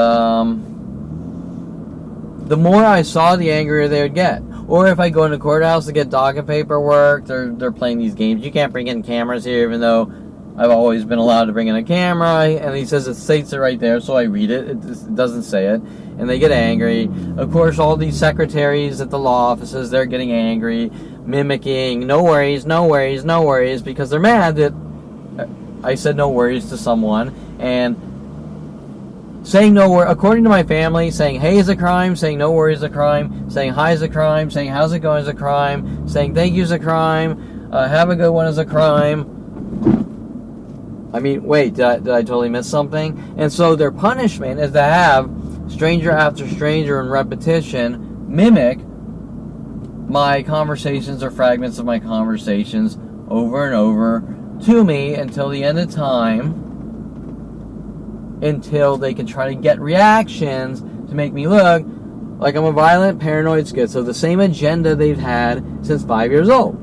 the more I saw, the angrier they would get. Or if I go into courthouse to get docket paperwork, they're playing these games. You can't bring in cameras here, even though I've always been allowed to bring in a camera. And he says it states it right there, so I read it. It doesn't say it. And they get angry. Of course, all these secretaries at the law offices, they're getting angry, mimicking, no worries, no worries, no worries, because they're mad that I said no worries to someone. And saying no worries, according to my family, saying hey is a crime, saying no worries is a crime, saying hi is a crime, saying how's it going is a crime, saying thank you is a crime, have a good one is a crime. I mean, wait, did I totally miss something? And so their punishment is to have stranger after stranger in repetition mimic my conversations or fragments of my conversations over and over to me until the end of time, until they can try to get reactions to make me look like I'm a violent, paranoid schizo, the same agenda they've had since 5 years old.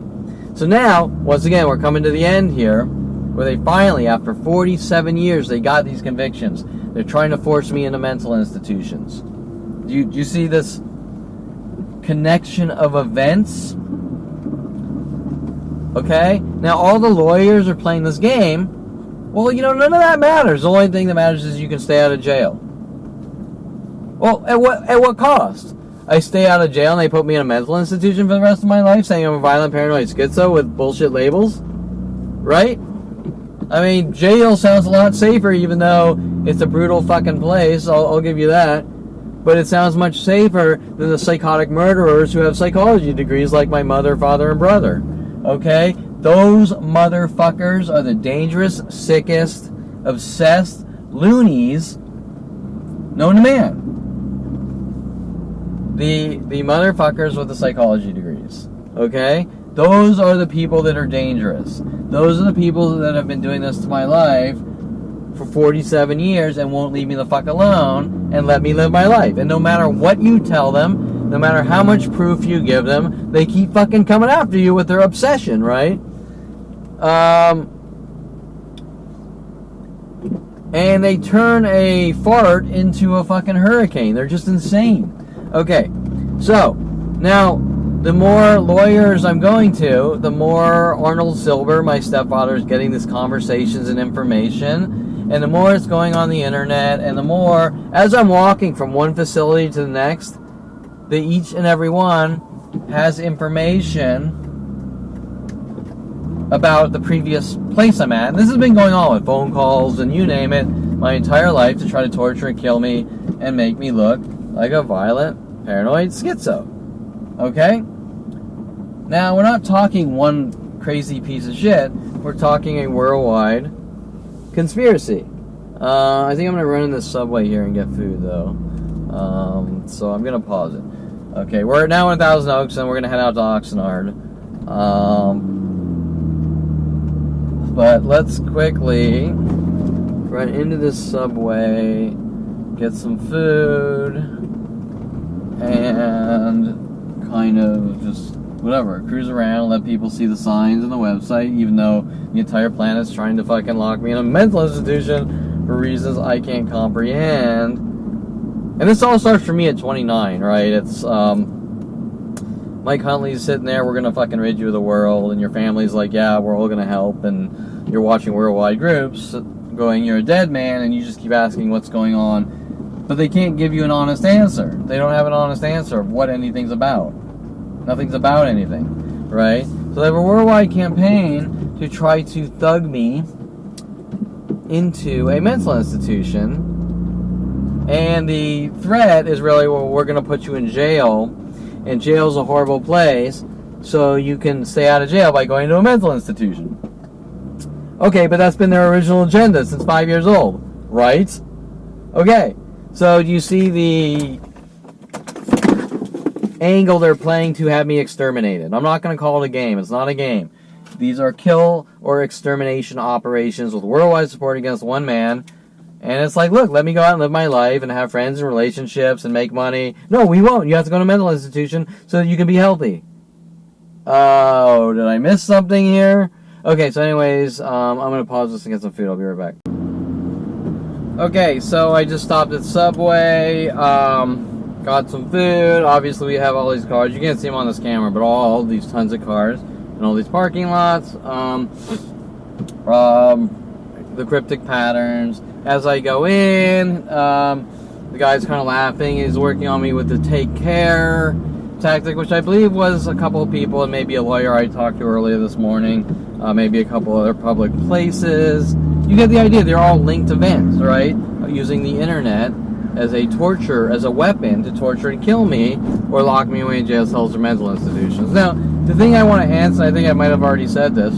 So now, once again, we're coming to the end here, where they finally, after 47 years, they got these convictions. They're trying to force me into mental institutions. Do you see this connection of events? Okay? Now, all the lawyers are playing this game. Well, you know, none of that matters. The only thing that matters is you can stay out of jail. Well, at what cost? I stay out of jail and they put me in a mental institution for the rest of my life, saying I'm a violent, paranoid schizo with bullshit labels? Right? I mean, jail sounds a lot safer, even though it's a brutal fucking place. I'll give you that. But it sounds much safer than the psychotic murderers who have psychology degrees like my mother, father, and brother. Okay? Those motherfuckers are the dangerous, sickest, obsessed loonies known to man. The motherfuckers with the psychology degrees. Okay? Those are the people that are dangerous. Those are the people that have been doing this to my life for 47 years and won't leave me the fuck alone and let me live my life. And no matter what you tell them, no matter how much proof you give them, they keep fucking coming after you with their obsession, right? And they turn a fart into a fucking hurricane. They're just insane. Okay, so now the more lawyers I'm going to, the more Arnold Silver, my stepfather, is getting these conversations and information, and the more it's going on the internet, and the more, as I'm walking from one facility to the next, that each and every one has information about the previous place I'm at. And this has been going on with phone calls and you name it my entire life to try to torture and kill me and make me look like a violent, paranoid schizo. Okay? Now, we're not talking one crazy piece of shit. We're talking a worldwide conspiracy. I think I'm going to run in this subway here and get food, though. So I'm going to pause it. Okay, we're now in Thousand Oaks, and we're going to head out to Oxnard. But let's quickly run into this subway, get some food, and kind of just whatever, cruise around, let people see the signs on the website, even though the entire planet's trying to fucking lock me in a mental institution for reasons I can't comprehend. And this all starts for me at 29, right? It's Mike Huntley's sitting there, we're gonna fucking rid you of the world, and your family's like, yeah, we're all gonna help, and you're watching worldwide groups going, you're a dead man, and you just keep asking what's going on, but they can't give you an honest answer. They don't have an honest answer of what anything's about. Nothing's about anything, right? So they have a worldwide campaign to try to thug me into a mental institution, and the threat is really, well, we're gonna put you in jail, and jail's a horrible place, so you can stay out of jail by going to a mental institution. Okay, but that's been their original agenda since 5 years old, right? Okay, so do you see the angle they're playing to have me exterminated? I'm not going to call it a game. It's not a game. These are kill or extermination operations with worldwide support against one man. And it's like, look, let me go out and live my life and have friends and relationships and make money. No, we won't. You have to go to a mental institution so that you can be healthy. Oh, did I miss something here? Okay, so anyways, I'm going to pause this and get some food. I'll be right back. Okay, so I just stopped at Subway. Got some food. Obviously, we have all these cars. You can't see them on this camera, but all these tons of cars and all these parking lots. The cryptic patterns. As I go in, the guy's kind of laughing. He's working on me with the take care tactic, which I believe was a couple of people and maybe a lawyer I talked to earlier this morning. Maybe a couple other public places. You get the idea. They're all linked events, right? Using the internet as a weapon to torture and kill me or lock me away in jail cells or mental institutions. Now, the thing I want to answer, I think I might have already said this,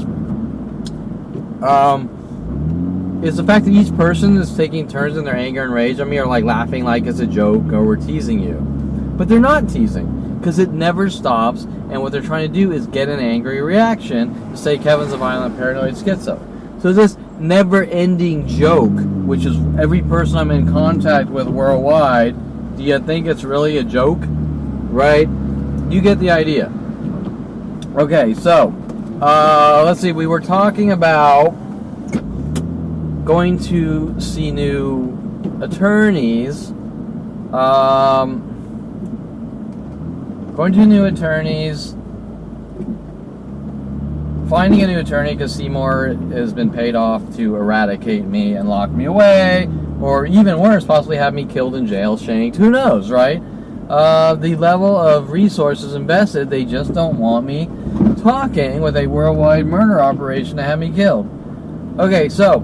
is the fact that each person is taking turns in their anger and rage on me, or like laughing like it's a joke or we're teasing you. But they're not teasing, because it never stops, and what they're trying to do is get an angry reaction to say Kevin's a violent paranoid schizo. So this never-ending joke, which is every person I'm in contact with worldwide, do you think it's really a joke? Right? You get the idea. Okay, so, let's see, we were talking about going to see new attorneys. Finding a new attorney because Seymour has been paid off to eradicate me and lock me away, or even worse, possibly have me killed in jail, shanked. Who knows, right? The level of resources invested, they just don't want me talking with a worldwide murder operation to have me killed. Okay, so,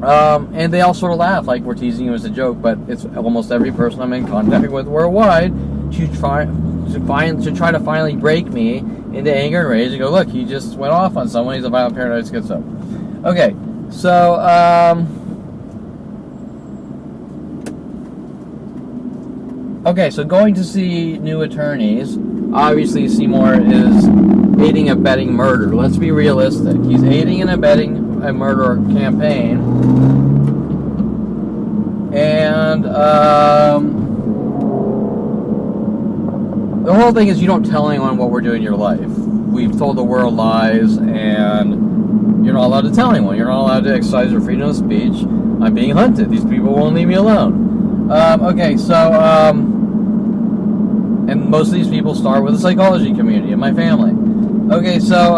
and they all sort of laugh like we're teasing you as a joke, but it's almost every person I'm in contact with worldwide to try to finally break me into anger and rage and go, look, he just went off on someone, he's a violent paranoid schizo. Okay, so, so going to see new attorneys, obviously Seymour is aiding and abetting murder. Let's be realistic. He's aiding and abetting a murder campaign, and, the whole thing is you don't tell anyone what we're doing in your life. We've told the world lies, and you're not allowed to tell anyone. You're not allowed to exercise your freedom of speech. I'm being hunted. These people won't leave me alone. Okay, so, and most of these people start with the psychology community and my family. Okay, so,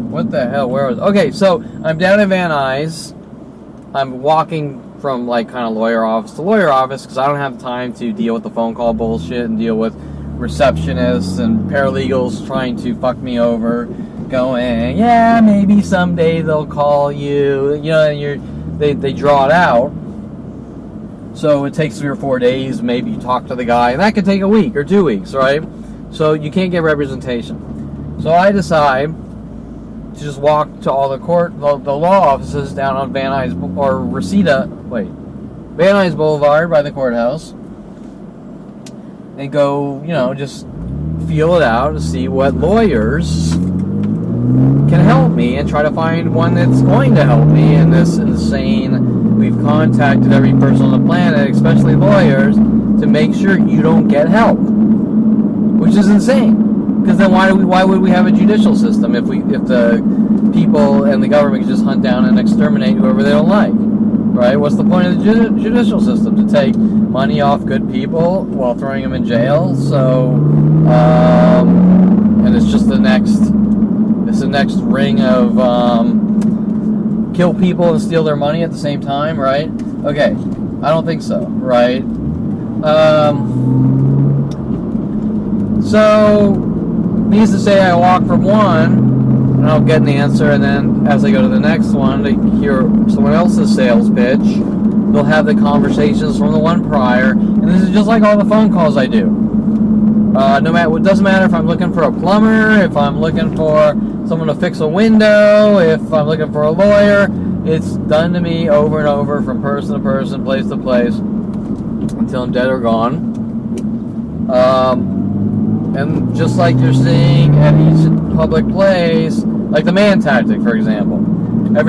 what the hell, where was, okay, so, I'm down in Van Nuys. I'm walking from like kind of lawyer office to lawyer office because I don't have time to deal with the phone call bullshit and deal with receptionists and paralegals trying to fuck me over, going, yeah, maybe someday they'll call you, you know, and they draw it out. So it takes 3 or 4 days, maybe you talk to the guy, and that could take a week or 2 weeks, right? So you can't get representation. So I decide to just walk to all the law offices down on Van Nuys Boulevard by the courthouse, and go, you know, just feel it out to see what lawyers can help me, and try to find one that's going to help me in this insane. We've contacted every person on the planet, especially lawyers, to make sure you don't get help, which is insane. Because then why would we have a judicial system if the people and the government can just hunt down and exterminate whoever they don't like, right? What's the point of the judicial system? To take money off good people while throwing them in jail? So, and it's just the next ring of kill people and steal their money at the same time, right? Okay, I don't think so, right? So, needs to say I walk from one, and I'll get an answer, and then as I go to the next one to hear someone else's sales pitch, they'll have the conversations from the one prior, and this is just like all the phone calls I do. No matter, it doesn't matter if I'm looking for a plumber, if I'm looking for someone to fix a window, if I'm looking for a lawyer. It's done to me over and over, from person to person, place to place, until I'm dead or gone. And just like you're seeing at each public place, like the man tactic, for example. I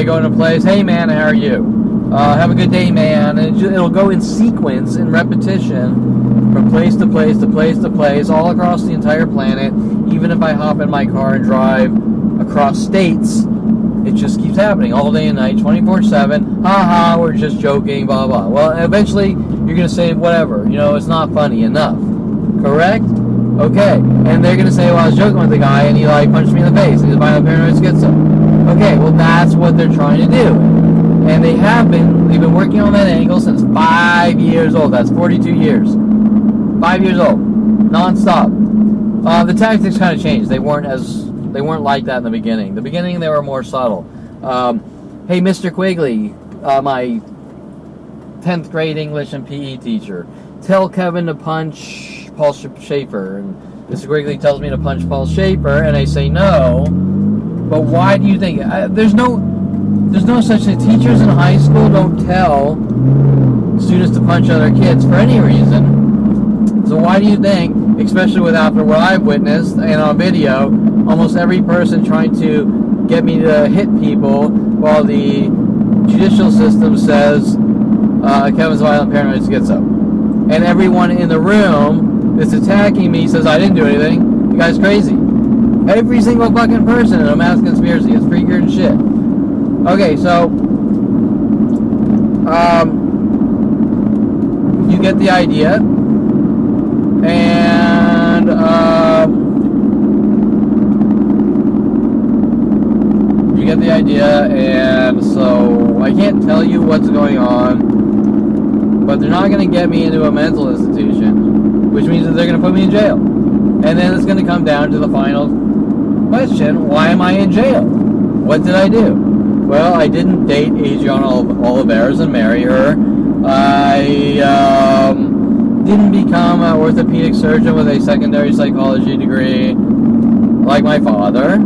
go into a place, hey man, how are you? Have a good day, man. And it'll go in sequence, in repetition, from place to place to place to place, all across the entire planet. Even if I hop in my car and drive across states, it just keeps happening all day and night, 24/7. Haha, we're just joking, blah, blah. Well, eventually, you're going to say, whatever, it's not funny enough. Correct? Okay. And they're going to say, well, I was joking with the guy, and he, punched me in the face. He's violent, paranoid, schizo. Okay, well, that's what they're trying to do. And they've been working on that angle since 5 years old. That's 42 years. 5 years old. Non-stop. The tactics kind of changed. They weren't like that in the beginning. The beginning, they were more subtle. Hey, Mr. Quigley, my 10th grade English and PE teacher, tell Kevin to punch Paul Schaefer. And Mr. Quigley tells me to punch Paul Schaefer, and I say no. But why do you think? There's no such thing. Teachers in high school don't tell students to punch other kids for any reason. So why do you think, especially after what I've witnessed and on video, almost every person trying to get me to hit people, while the judicial system says Kevin's violent, paranoid, schizo. And everyone in the room that's attacking me says I didn't do anything. The guy's crazy. Every single fucking person in a mass conspiracy is freakier than shit. Okay, so you get the idea, and so I can't tell you what's going on, but they're not going to get me into a mental institution, which means that they're going to put me in jail. And then it's going to come down to the final question: why am I in jail? What did I do? Well, I didn't date Adriana Oliveras and marry her. I didn't become an orthopedic surgeon with a secondary psychology degree like my father.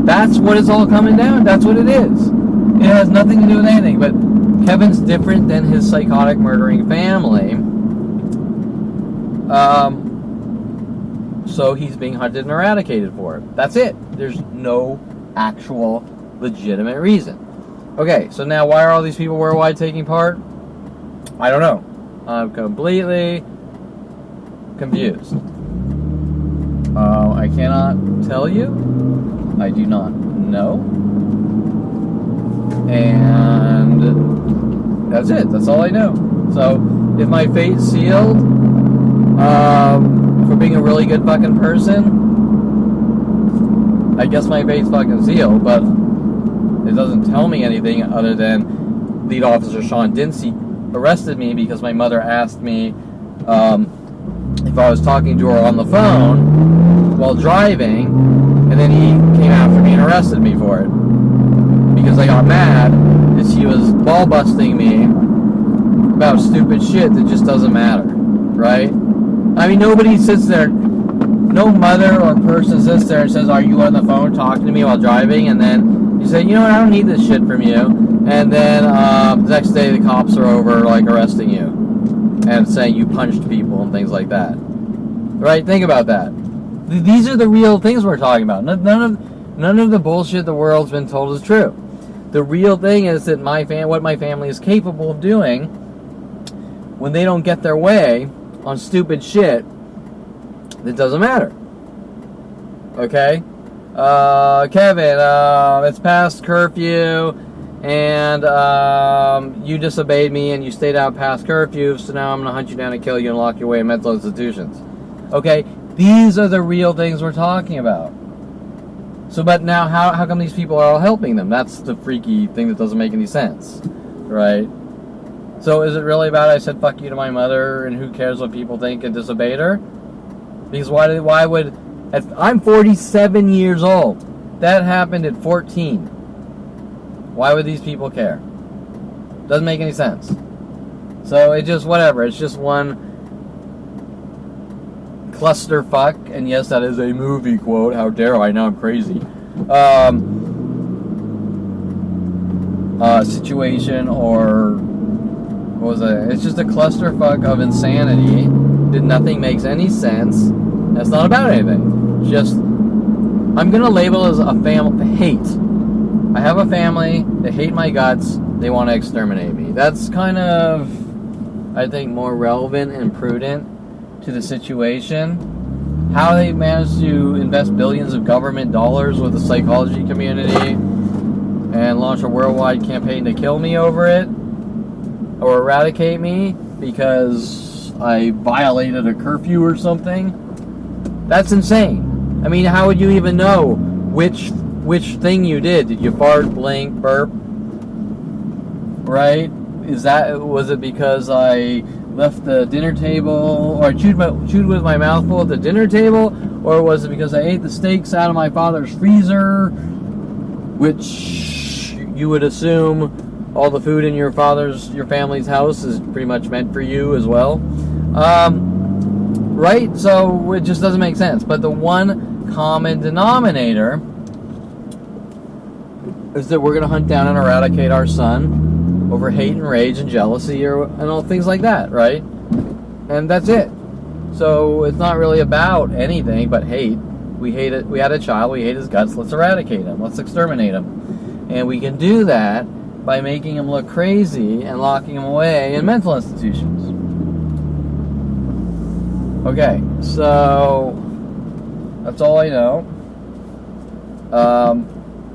That's what it's all coming down. That's what it is. It has nothing to do with anything. But Kevin's different than his psychotic murdering family. So he's being hunted and eradicated for it. That's it. There's no actual legitimate reason. Okay, so now why are all these people worldwide taking part? I don't know. I'm completely confused. I cannot tell you. I do not know. And that's it. That's all I know. So if my fate's sealed for being a really good fucking person, I guess my fate's fucking sealed, but it doesn't tell me anything other than lead officer Sean Dinsey arrested me because my mother asked me if I was talking to her on the phone while driving, and then he came after me and arrested me for it because I got mad that she was ball busting me about stupid shit that just doesn't matter, right? I mean, nobody sits there, no mother or person sits there and says, are you on the phone talking to me while driving? And then you say, you know what, I don't need this shit from you. And then the next day the cops are over, arresting you and saying you punched people and things like that. Right? Think about that. These are the real things we're talking about. None of the bullshit the world's been told is true. The real thing is that what my family is capable of doing when they don't get their way on stupid shit that doesn't matter. Okay? Kevin, it's past curfew, and you disobeyed me, and you stayed out past curfew, so now I'm going to hunt you down and kill you and lock you away in mental institutions. Okay? These are the real things we're talking about. So, but now, how come these people are all helping them? That's the freaky thing that doesn't make any sense, right? So, is it really about I said fuck you to my mother, and who cares what people think, and disobeyed her? Because why would... I'm 47 years old. That happened at 14. Why would these people care? Doesn't make any sense. So, it just, whatever. It's just one clusterfuck, and yes, that is a movie quote. How dare I? Now I'm crazy. Situation, or what was it? It's just a clusterfuck of insanity. Nothing makes any sense. That's not about anything. Just, I'm gonna label it as a hate. I have a family. They hate my guts. They want to exterminate me. That's kind of, I think, more relevant and prudent to the situation. How they managed to invest billions of government dollars with the psychology community and launch a worldwide campaign to kill me over it or eradicate me because I violated a curfew or something. That's insane. I mean, how would you even know which thing you did? Did you fart, blink, burp? Right? Was it because I left the dinner table, or I chewed with my mouth full at the dinner table, or was it because I ate the steaks out of my father's freezer, which you would assume all the food in your family's house is pretty much meant for you as well, right? So it just doesn't make sense. But the one common denominator is that we're going to hunt down and eradicate our son over hate and rage and jealousy and all things like that, right? And that's it. So it's not really about anything but hate. We hate it. We had a child. We hate his guts. Let's eradicate him. Let's exterminate him. And we can do that by making him look crazy and locking him away in mental institutions. Okay, so that's all I know.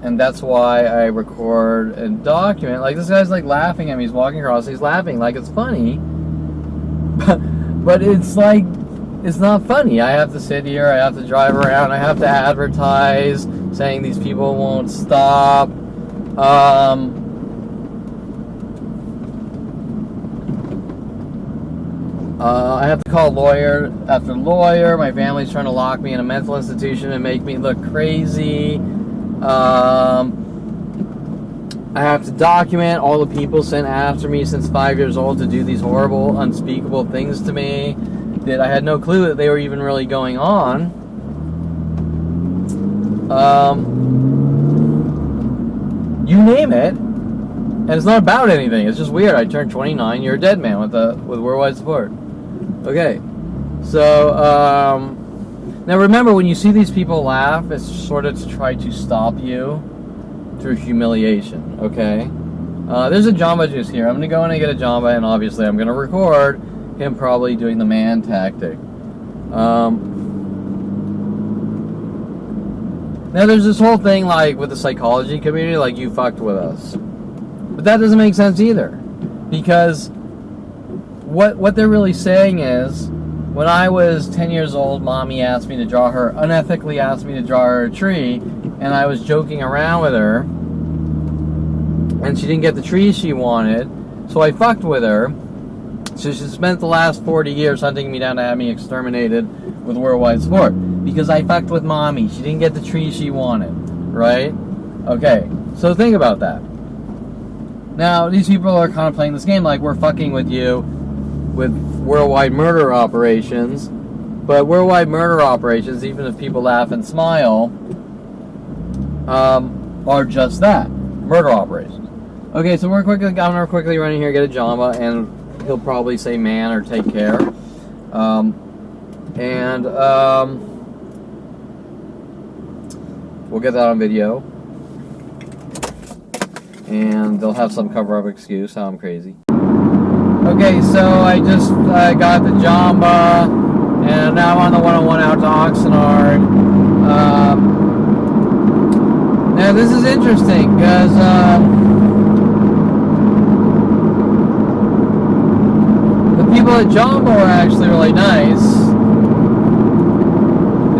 And that's why I record and document. Like, this guy's like laughing at me. He's walking across. He's laughing like it's funny. But it's like, it's not funny. I have to sit here. I have to drive around. I have to advertise saying these people won't stop. I have to call lawyer after lawyer. My family's trying to lock me in a mental institution and make me look crazy. I have to document all the people sent after me since 5 years old to do these horrible, unspeakable things to me that I had no clue that they were even really going on. You name it, and it's not about anything. It's just weird. I turned 29. You're a dead man with worldwide support. Okay, so now remember, when you see these people laugh, it's sort of to try to stop you through humiliation. Okay, there's a Jamba Juice here. I'm gonna go in and get a Jamba, and obviously I'm gonna record him probably doing the man tactic. Now there's this whole thing like with the psychology community, like you fucked with us, but that doesn't make sense either, because what they're really saying is, when I was 10 years old, mommy unethically asked me to draw her a tree, and I was joking around with her, and she didn't get the tree she wanted, so I fucked with her. So she spent the last 40 years hunting me down to have me exterminated with worldwide support, because I fucked with mommy. She didn't get the tree she wanted, right? Okay, so think about that. Now, these people are kind of playing this game like we're fucking with you with worldwide murder operations, but worldwide murder operations, even if people laugh and smile, are just that, murder operations. Okay, so I'm gonna quickly run in here, get a Jamba, and he'll probably say man or take care. We'll get that on video, and they'll have some cover-up excuse how I'm crazy. Okay, so I just got the Jamba, and now I'm on the 101 out to Oxnard. Now this is interesting, because the people at Jamba are actually really nice.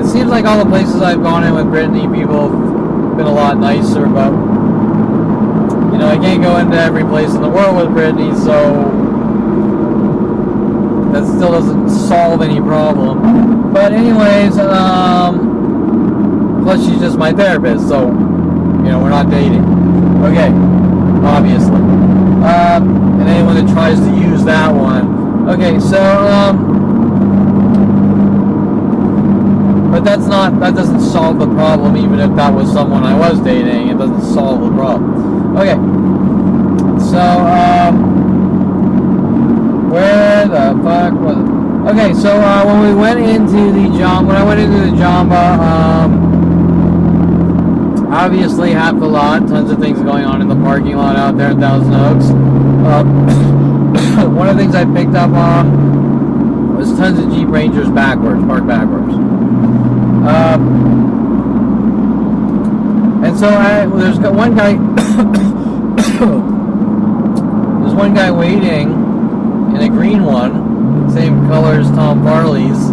It seems like all the places I've gone in with Brittany, people have been a lot nicer, but you know, I can't go into every place in the world with Brittany, so that still doesn't solve any problem. But anyways, plus she's just my therapist, so, you know, we're not dating. Okay, obviously. And anyone that tries to use that one. Okay, so, But that doesn't solve the problem, even if that was someone I was dating. It doesn't solve the problem. Okay. So, where the fuck was it? Okay, so when I went into the Jamba, obviously half the lot, tons of things going on in the parking lot out there in Thousand Oaks. One of the things I picked up on was tons of Jeep Rangers parked backwards. And so there's one guy, there's one guy waiting in a green one, same color as Tom Farley's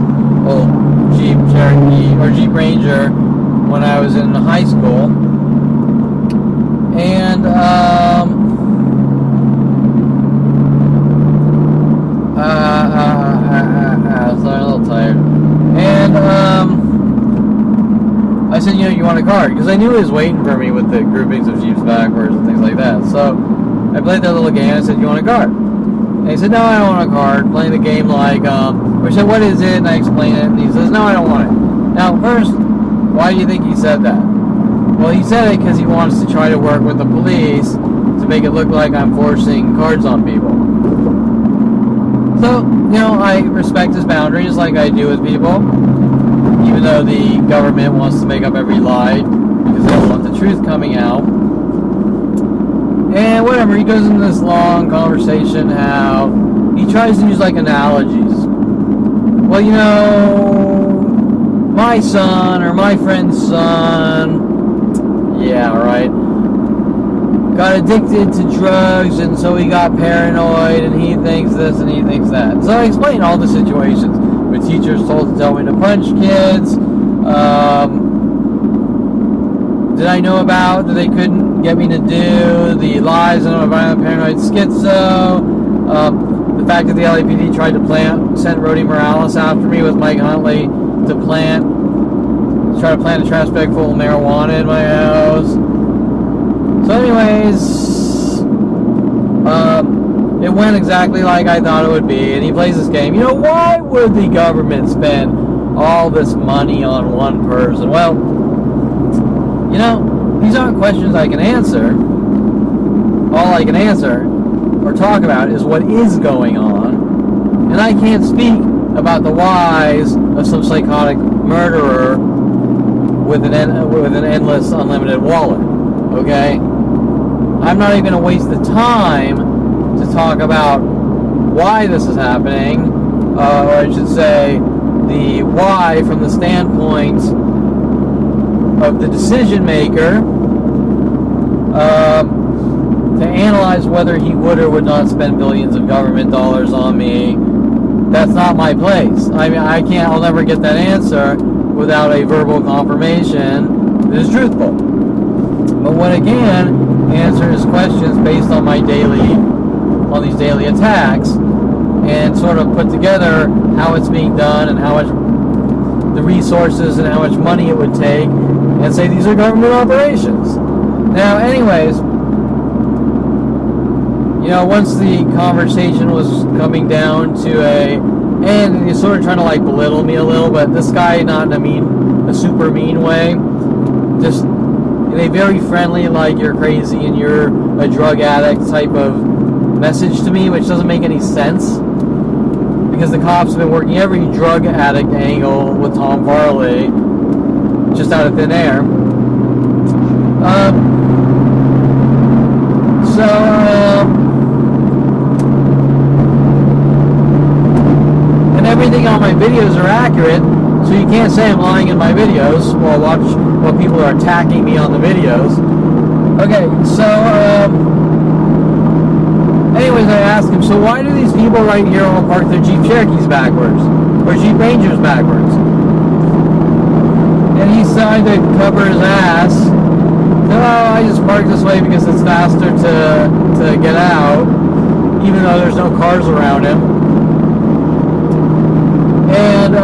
old Jeep Cherokee or Jeep Ranger when I was in high school. And sorry, a little tired. And I said, you want a card? Because I knew he was waiting for me with the groupings of Jeeps backwards and things like that. So I played that little game. I said, you want a card? And he said, no, I don't want a card. Playing the game like, I said, what is it? And I explained it. And he says, no, I don't want it. Now, first, why do you think he said that? Well, he said it because he wants to try to work with the police to make it look like I'm forcing cards on people. So, I respect his boundaries like I do with people, even though the government wants to make up every lie because they don't want the truth coming out. And whatever, he goes into this long conversation how he tries to use like analogies. Well, my son or my friend's son, yeah, right, got addicted to drugs, and so he got paranoid, and he thinks this and he thinks that. So I explained all the situations where teachers told to tell me to punch kids. Did I know about that they couldn't get me to do the lies and I'm a violent paranoid schizo? The fact that the LAPD tried to send Rody Morales after me with Mike Huntley to try to plant a trash bag full of marijuana in my house. So anyways, it went exactly like I thought it would be, and he plays this game. Why would the government spend all this money on one person? Well, these aren't questions I can answer. All I can answer or talk about is what is going on, and I can't speak about the whys of some psychotic murderer with an endless, unlimited wallet. Okay? I'm not even going to waste the time to talk about why this is happening, or I should say, the why from the standpoint of the decision maker, to analyze whether he would or would not spend billions of government dollars on me. That's not my place. I'll never get that answer without a verbal confirmation that is truthful. But what I can answer is questions based on these daily attacks, and sort of put together how it's being done and how much the resources and how much money it would take, and say these are government operations. Now, anyways, once the conversation was coming down to and he's sort of trying to like belittle me a little, but this guy not in a super mean way, just in a very friendly, like you're crazy and you're a drug addict type of message to me, which doesn't make any sense, because the cops have been working every drug addict angle with Tom Farley just out of thin air. And everything on my videos are accurate, so you can't say I'm lying in my videos. Well, watch what people are attacking me on the videos. Okay, so anyways, I asked him, so why do these people right here all park their Jeep Cherokees backwards? Or Jeep Rangers backwards? And he started to cover his ass. No, I just park this way because it's faster to get out, even though there's no cars around him. And,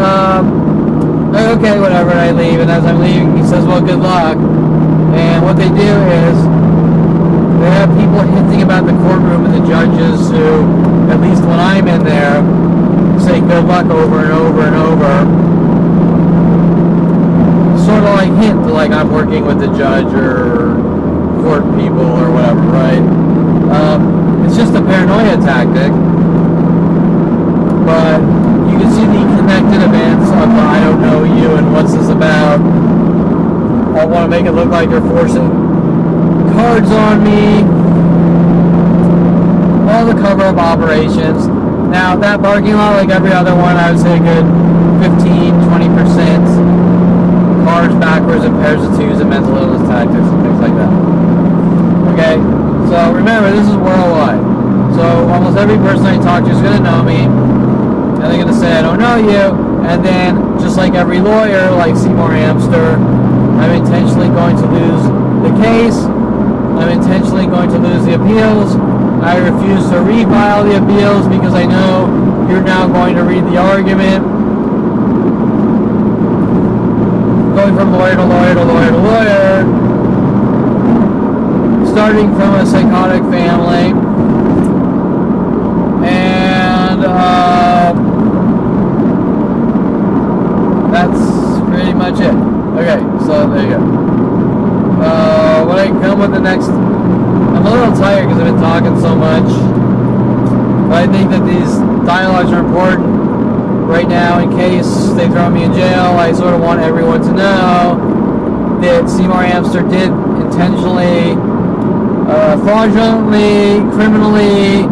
okay, whatever, I leave. And as I'm leaving, he says, well, good luck. And what they do is they have people hinting about the courtroom and the judges who, at least when I'm in there, say good luck over and over and over. sort of like hint to like I'm working with the judge or court people or whatever, right? It's just a paranoia tactic. But you can see the connected events of I don't know you and what's this about. I want to make it look like you're forcing cards on me. All the cover-up operations. Now, that parking lot, like every other one, I would say a good 15-20% cars backwards and pairs of twos and mental illness tactics and things like that. Okay? So, remember, this is worldwide. So, almost every person I talk to is going to know me. And they're going to say, I don't know you. And then, just like every lawyer, like Seymour Amster, I'm intentionally going to lose the case. I'm intentionally going to lose the appeals. I refuse to refile the appeals because I know you're now going to read the argument. Going from lawyer to lawyer to lawyer to lawyer. Starting from a psychotic family. And that's pretty much it. Okay, so there you go. When I come with the next... I'm a little tired because I've been talking so much. But I think that these dialogues are important right now in case they throw me in jail. I sort of want everyone to know that Seymour Amster did intentionally, fraudulently, criminally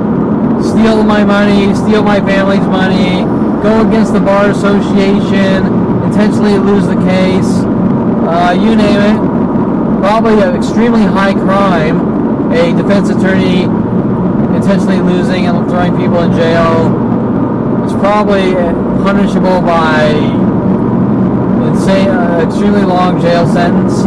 steal my money, steal my family's money, go against the Bar Association, intentionally lose the case, you name it. Probably an extremely high crime. A defense attorney intentionally losing and throwing people in jail is probably punishable by extremely long jail sentence.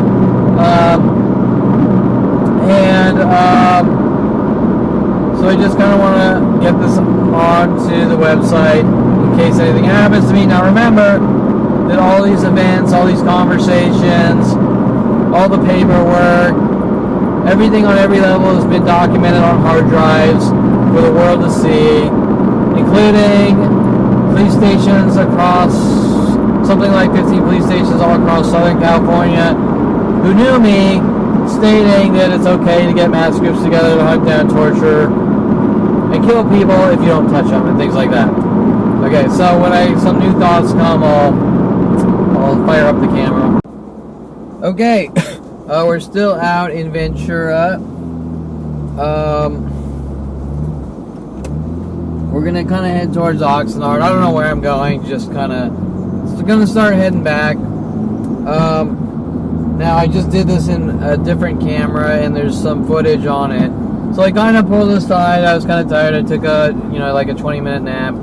So I just kind of want to get this onto the website in case anything happens to me. Now remember that all these events, all these conversations, all the paperwork, everything on every level has been documented on hard drives for the world to see, including police stations across, something like 15 police stations all across Southern California, who knew me, stating that it's okay to get mass groups together to hunt down, torture, and kill people if you don't touch them, and things like that. Okay, so when some new thoughts come, I'll fire up the camera. Okay. We're still out in Ventura. We're gonna kind of head towards Oxnard. I don't know where I'm going. Just gonna start heading back. Now I just did this in a different camera, and there's some footage on it. So I kind of pulled aside. I was kind of tired. I took a 20-minute nap.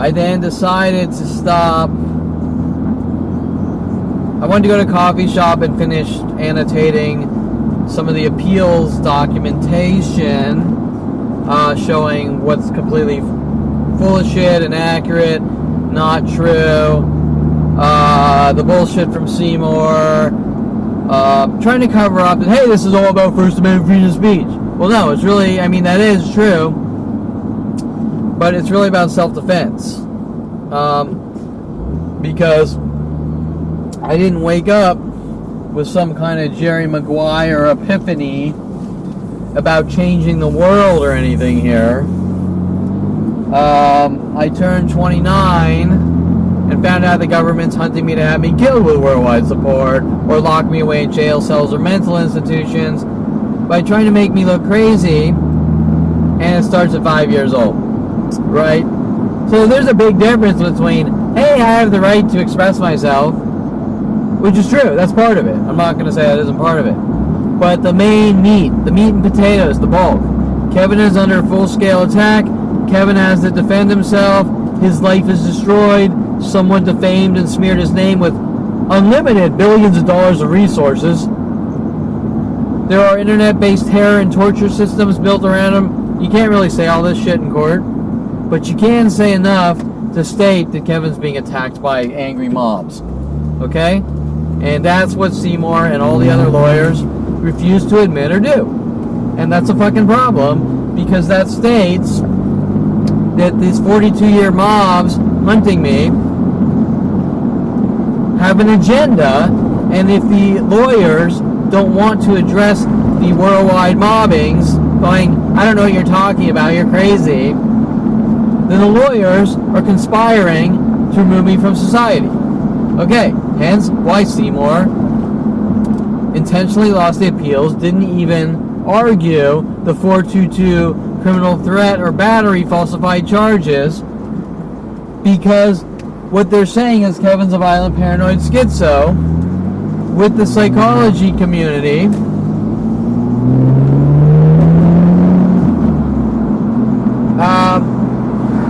I then decided to stop. I wanted to go to a coffee shop and finish annotating some of the appeals documentation, showing what's completely full of shit, inaccurate, not true, the bullshit from Seymour, trying to cover up that, hey, this is all about First Amendment freedom of speech. Well, no, it's really, that is true, but it's really about self-defense, because I didn't wake up with some kind of Jerry Maguire epiphany about changing the world or anything here. I turned 29 and found out the government's hunting me to have me killed with worldwide support or lock me away in jail cells or mental institutions by trying to make me look crazy, and it starts at 5 years old, right? So there's a big difference between, hey, I have the right to express myself, which is true, that's part of it. I'm not going to say that isn't part of it. But the main meat, the meat and potatoes, the bulk. Kevin is under full-scale attack. Kevin has to defend himself. His life is destroyed. Someone defamed and smeared his name with unlimited billions of dollars of resources. There are internet-based terror and torture systems built around him. You can't really say all this shit in court, but you can say enough to state that Kevin's being attacked by angry mobs. Okay? And that's what Seymour and all the other lawyers refuse to admit or do. And that's a fucking problem, because that states that these 42-year mobs hunting me have an agenda, and if the lawyers don't want to address the worldwide mobbings, going, I don't know what you're talking about, you're crazy, then the lawyers are conspiring to remove me from society. Okay, hence why Seymour intentionally lost the appeals, didn't even argue the 422 criminal threat or battery falsified charges, because what they're saying is Kevin's a violent paranoid schizo with the psychology community.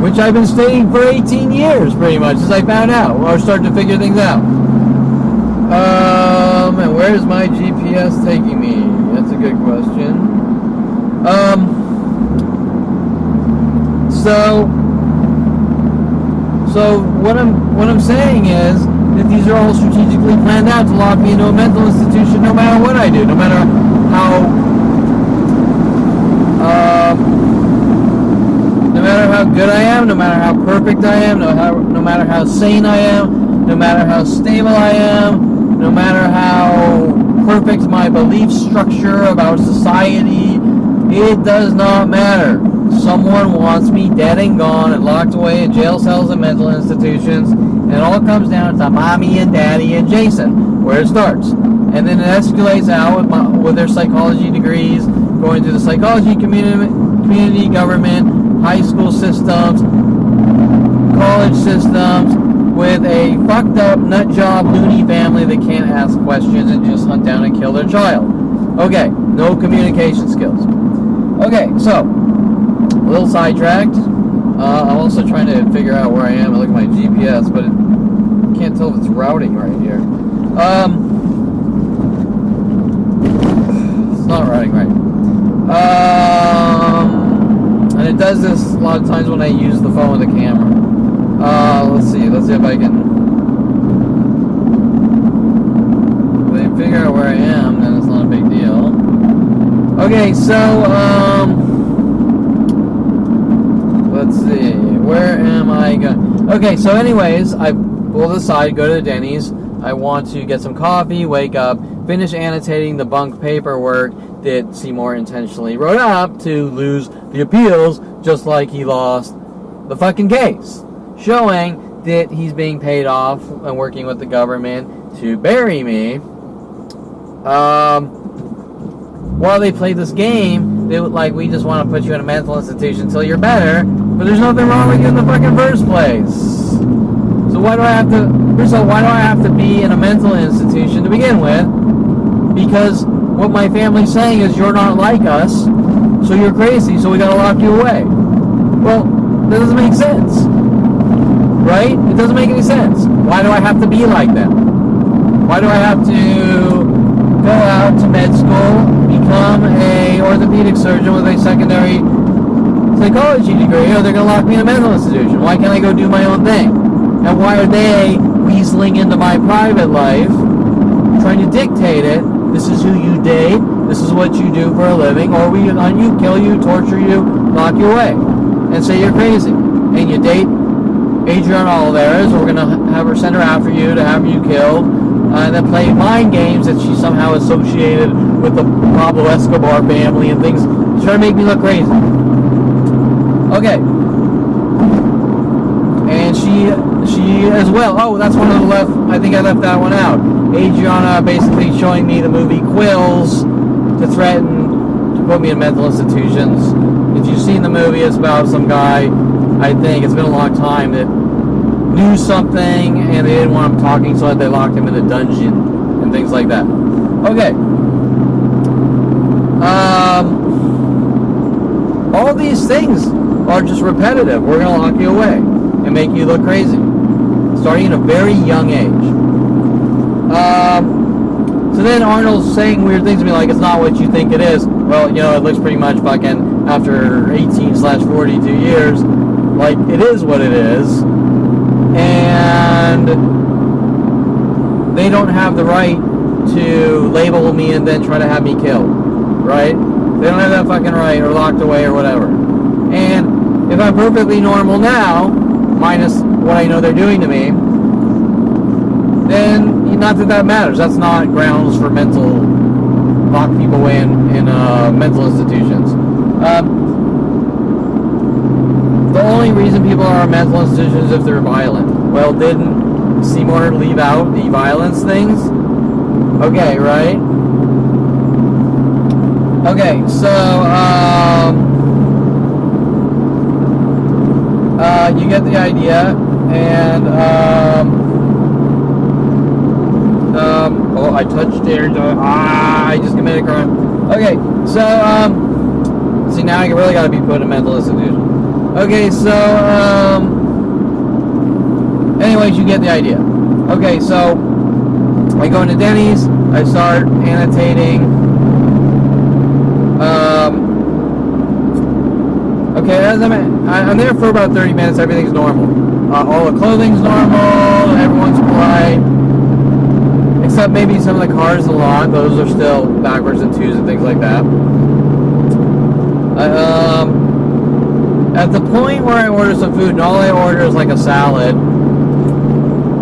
Which I've been studying for 18 years, pretty much, as I found out, or started to figure things out. And where is my GPS taking me? That's a good question. So what I'm saying is that these are all strategically planned out to lock me into a mental institution, no matter what I do, no matter how good I am, no matter how perfect I am, no matter how sane I am, no matter how stable I am, no matter how perfect my belief structure about society, it does not matter. Someone wants me dead and gone and locked away in jail cells and mental institutions, and it all comes down to mommy and daddy and Jason, where it starts. And then it escalates out with their psychology degrees, going through the psychology community, government, high school systems, college systems, with a fucked up nut job loony family that can't ask questions and just hunt down and kill their child. Okay, no communication skills. Okay, so a little sidetracked. I'm also trying to figure out where I am. I look at my GPS, but I can't tell if it's routing right here. It's not routing right. And it does this a lot of times when I use the phone with the camera. Let's see if I can figure out where I am, then it's not a big deal. Okay, so, let's see, where am I going? Okay, so anyways, I pulled aside, go to the Dennys. I want to get some coffee, wake up, finish annotating the bunk paperwork that Seymour intentionally wrote up to lose the appeals, just like he lost the fucking case, showing that he's being paid off and working with the government to bury me. While they play this game, they we just want to put you in a mental institution until you're better, but there's nothing wrong with you in the fucking first place. So why do I have to be in a mental institution to begin with? Because what my family's saying is you're not like us, so you're crazy, so we gotta lock you away. Well, that doesn't make sense, right? It doesn't make any sense. Why do I have to be like them? Why do I have to go out to med school, become a orthopedic surgeon with a secondary psychology degree, or they're going to lock me in a mental institution? Why can't I go do my own thing? And why are they weaseling into my private life, trying to dictate it? This is who you date, this is what you do for a living, or we on you, kill you, torture you, lock you away, and say you're crazy. And you date Adriana Olivares, we're going to have her send her after you to have you killed, and then play mind games that she's somehow associated with the Pablo Escobar family and things, trying to make me look crazy. Okay. And she as well. Oh, that's one of the left. I think I left that one out. Adriana basically showing me the movie Quills to threaten to put me in mental institutions. If you've seen the movie, it's about some guy, I think, it's been a long time, that knew something and they didn't want him talking, so they locked him in a dungeon and things like that. Okay. All these things are just repetitive. We're going to lock you away and make you look crazy, starting at a very young age. So then Arnold's saying weird things to me like, it's not what you think it is. Well, it looks pretty much fucking, after 18/42 years, like it is what it is. And they don't have the right to label me and then try to have me killed, right? They don't have that fucking right, or locked away or whatever. And if I'm perfectly normal now, minus what I know they're doing to me, then not that matters. That's not grounds for lock people away in mental institutions. The only reason people are in mental institutions is if they're violent. Well, didn't Seymour leave out the violence things? Okay, right? Okay, so, you get the idea, and, oh, I touched there, I just committed a crime. Okay, so, see, now I really gotta be put in a mental institution. Okay, so, anyways, you get the idea. Okay, so, I go into Dennys, I start annotating, okay, as I'm there for about 30 minutes, everything's normal. All the clothing's normal, everyone's polite, except maybe some of the cars in the lot, those are still backwards and twos and things like that. At the point where I order some food, and all I order is like a salad,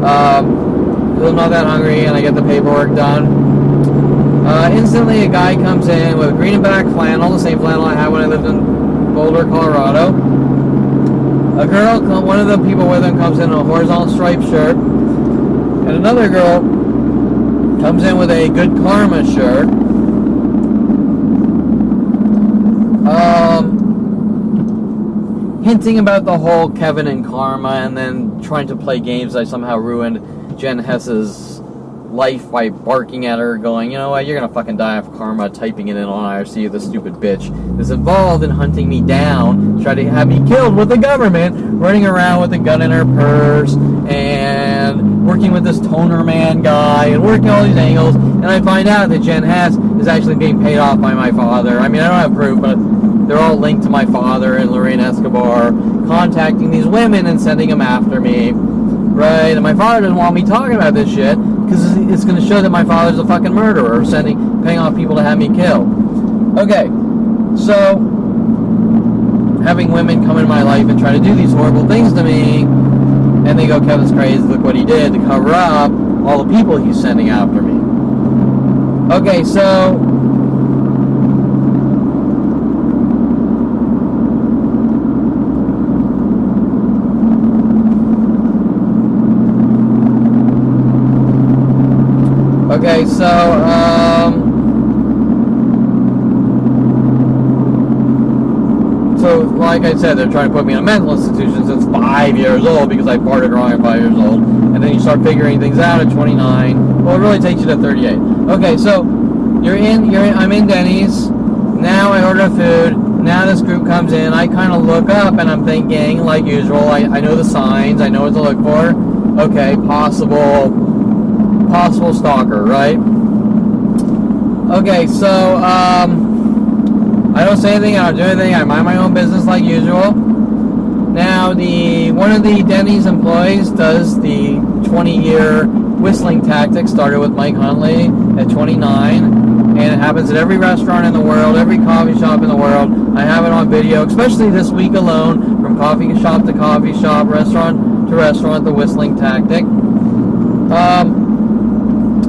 because I'm not that hungry, and I get the paperwork done, instantly a guy comes in with a green and black flannel, the same flannel I had when I lived in Boulder, Colorado. A girl, one of the people with him comes in a horizontal striped shirt, and another girl comes in with a Good Karma shirt. Hinting about the whole Kevin and Karma, and then trying to play games. I somehow ruined Jen Hess's life by barking at her, going, you know what, you're gonna fucking die of karma, typing it in on IRC, the stupid bitch is involved in hunting me down, try to have me killed with the government, running around with a gun in her purse, and working with this toner man guy, and working all these angles, and I find out that Jen Hess is actually being paid off by my father. I mean, I don't have proof, but they're all linked to my father and Lorraine Escobar, contacting these women and sending them after me, right? And my father doesn't want me talking about this shit, because it's going to show that my father's a fucking murderer, paying off people to have me killed. Okay, so having women come into my life and try to do these horrible things to me, and they go, Kevin's crazy, look what he did, to cover up all the people he's sending after me. Okay, so Okay, so, like I said, they're trying to put me in a mental institution since 5 years old, because I farted wrong at 5 years old, and then you start figuring things out at 29, well, it really takes you to 38. Okay, so, I'm in Dennys, now I order food, now this group comes in, I kind of look up, and I'm thinking, like usual, I know the signs, I know what to look for, okay, possible stalker, right? Okay, so, I don't say anything, I don't do anything, I mind my own business like usual. Now, one of the Dennys employees does the 20-year whistling tactic, started with Mike Huntley at 29, and it happens at every restaurant in the world, every coffee shop in the world. I have it on video, especially this week alone, from coffee shop to coffee shop, restaurant to restaurant, the whistling tactic.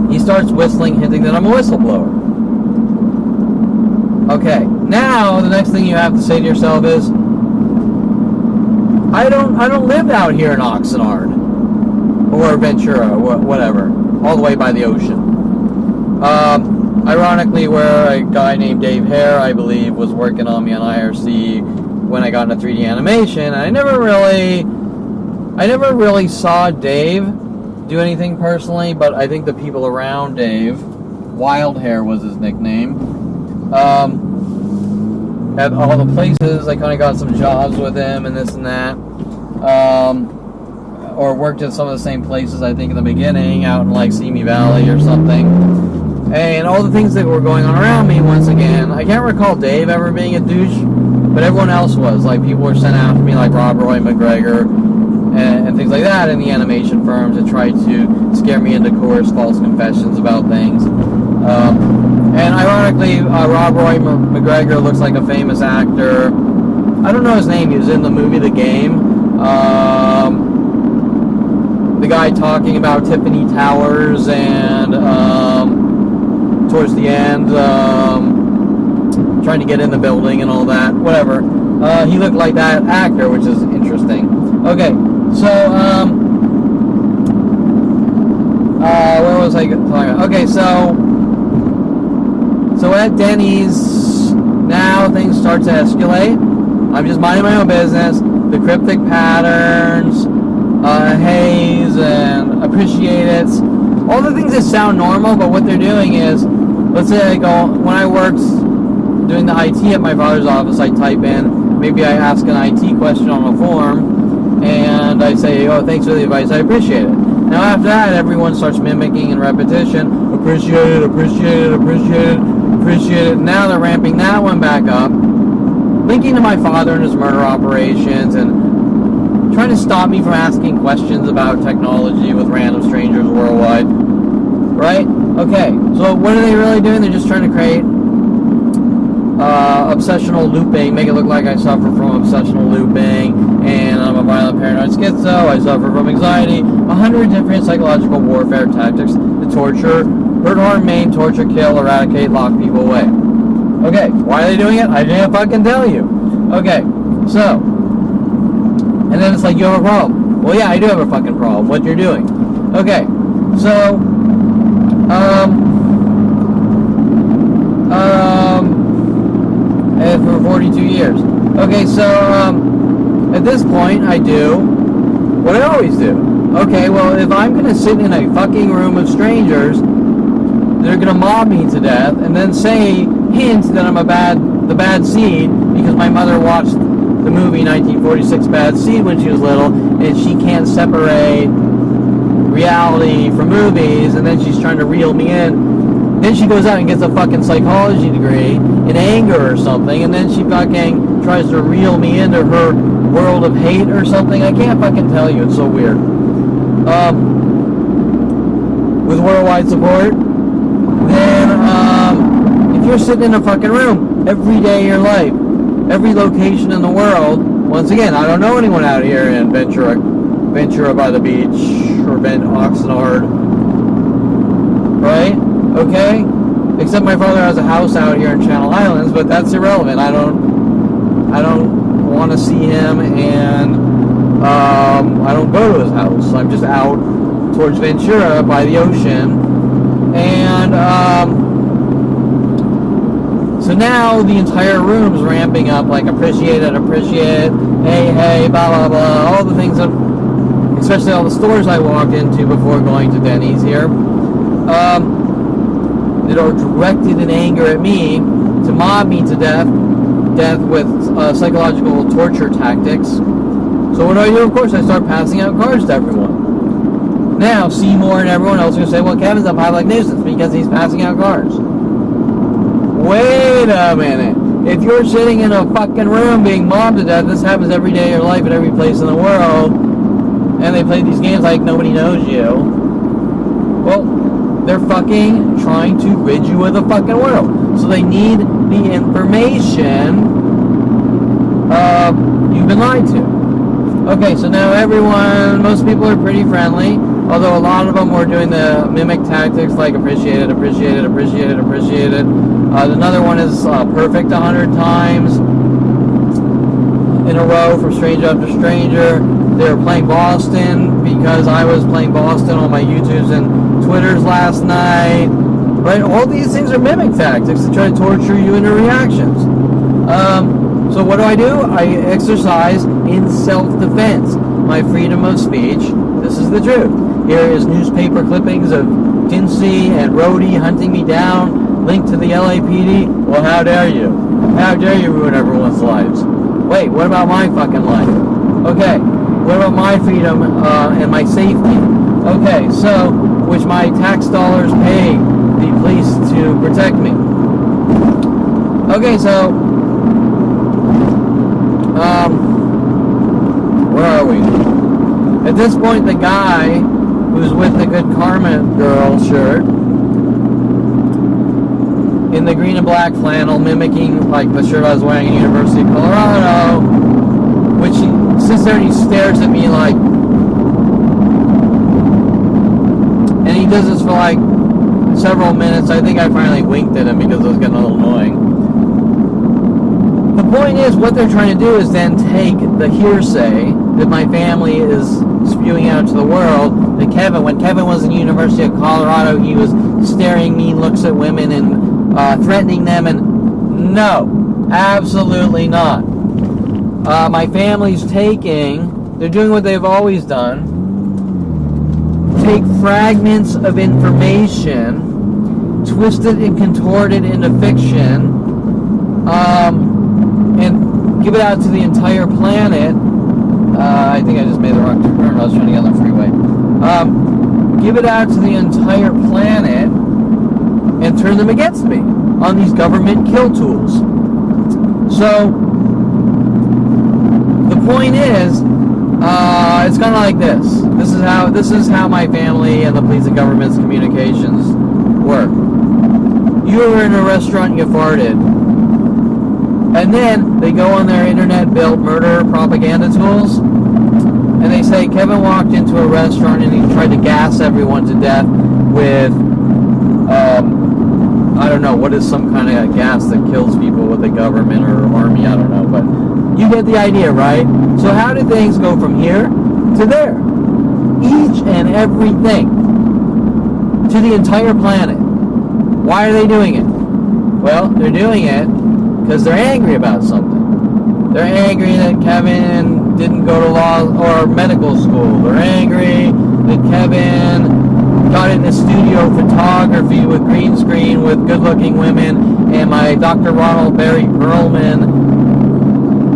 He starts whistling, hinting that I'm a whistleblower. Okay, now the next thing you have to say to yourself is, I don't live out here in Oxnard or Ventura, whatever, all the way by the ocean. Ironically, where a guy named Dave Hare, I believe, was working on me on IRC when I got into 3D animation. I never really saw Dave do anything personally, but I think the people around Dave, Wild Hair was his nickname, at all the places, I kind of got some jobs with him and this and that, or worked at some of the same places, I think in the beginning, out in like Simi Valley or something, and all the things that were going on around me, once again, I can't recall Dave ever being a douche, but everyone else was, like people were sent after me, like Rob Roy McGregor, and things like that in the animation firms that tried to scare me into coerced false confessions about things. And ironically, Rob Roy McGregor looks like a famous actor. I don't know his name. He was in the movie The Game. the guy talking about Tiffany Towers, and towards the end, trying to get in the building and all that, whatever. He looked like that actor, which is interesting. Okay, so, where was I talking about? Okay, so at Dennys, now things start to escalate. I'm just minding my own business. The cryptic patterns, haze, and appreciate it. All the things that sound normal, but what they're doing is, let's say when I worked doing the IT at my father's office, I type in, maybe I ask an IT question on a form, and I say, oh, thanks for the advice, I appreciate it. Now after that, everyone starts mimicking in repetition, appreciate it, appreciate it, appreciate it, appreciate it. Now they're ramping that one back up, linking to my father and his murder operations, and trying to stop me from asking questions about technology with random strangers worldwide. Right? Okay, so what are they really doing? They're just trying to create obsessional looping, make it look like I suffer from obsessional looping, and I'm a violent paranoid schizo, I suffer from anxiety, 100 different psychological warfare tactics to torture, hurt, harm, maim, torture, kill, eradicate, lock people away. Okay, why are they doing it? I didn't fucking tell you. Okay, so, and then it's like, you have a problem. Well, yeah, I do have a fucking problem. What you're doing. Okay, so, for 42 years. Okay, so, at this point, I do what I always do. Okay, well, if I'm going to sit in a fucking room of strangers, they're going to mob me to death, and then hint that I'm the bad seed, because my mother watched the movie 1946 Bad Seed when she was little, and she can't separate reality from movies, and then she's trying to reel me in. Then she goes out and gets a fucking psychology degree in anger or something, and then she fucking tries to reel me into her world of hate or something. I can't fucking tell you, it's so weird. With worldwide support, then if you're sitting in a fucking room every day of your life, every location in the world, once again, I don't know anyone out here in Ventura by the beach, or Oxnard, right? Okay? Except my father has a house out here in Channel Islands, but that's irrelevant. I don't want to see him, and I don't go to his house. I'm just out towards Ventura by the ocean, and so now the entire room's ramping up, like appreciate it, hey, blah, blah, blah, all the things that, especially all the stores I walked into before going to Dennys here, that are directed in anger at me to mob me to death with psychological torture tactics. So what do? Of course, I start passing out cards to everyone. Now, Seymour and everyone else are going to say, well, Kevin's a public nuisance because he's passing out cards. Wait a minute. If you're sitting in a fucking room being mobbed to death, this happens every day of your life at every place in the world, and they play these games like nobody knows you. Well, they're fucking trying to rid you of the fucking world. So they need the information you've been lied to. Okay, so now most people are pretty friendly, although a lot of them were doing the mimic tactics like appreciate it. Another one is perfect 100 times in a row from stranger after stranger. They were playing Boston because I was playing Boston on my YouTubes and Twitters last night. Right? All these things are mimic tactics to try to torture you into reactions. So what do? I exercise in self-defense, my freedom of speech. This is the truth. Here is newspaper clippings of Dennys and Rhodey hunting me down, linked to the LAPD. Well, how dare you? How dare you ruin everyone's lives? Wait, what about my fucking life? Okay, what about my freedom and my safety? Okay, so, which my tax dollars pay the police to protect me. Okay, so, where are we? At this point, the guy who's with the Good Karma Girl shirt, in the green and black flannel, mimicking like the shirt I was wearing at University of Colorado, which he sits there and he stares at me like, business for like several minutes. I think I finally winked at him because it was getting a little annoying. The point is, what they're trying to do is then take the hearsay that my family is spewing out to the world, that when Kevin was in the University of Colorado, he was staring mean looks at women and threatening them, and no, absolutely not. My family's they're doing what they've always done, take fragments of information, twist it and contort it into fiction, and give it out to the entire planet. I think I just made the wrong turn. I was trying to get on the freeway. Give it out to the entire planet and turn them against me on these government kill tools. So the point is, it's kind of like this. This is how my family and the police and government's communications work. You were in a restaurant and you farted. And then they go on their internet-built murder propaganda tools, and they say Kevin walked into a restaurant and he tried to gas everyone to death with, I don't know, what is some kind of gas that kills people with the government or army, I don't know, but you get the idea, right? So how do things go from here to there? Each and everything to the entire planet. Why are they doing it? Well, they're doing it because they're angry about something. They're angry that Kevin didn't go to law or medical school. They're angry that Kevin got into studio photography with green screen with good-looking women, and my Dr. Ronald Barry Perlman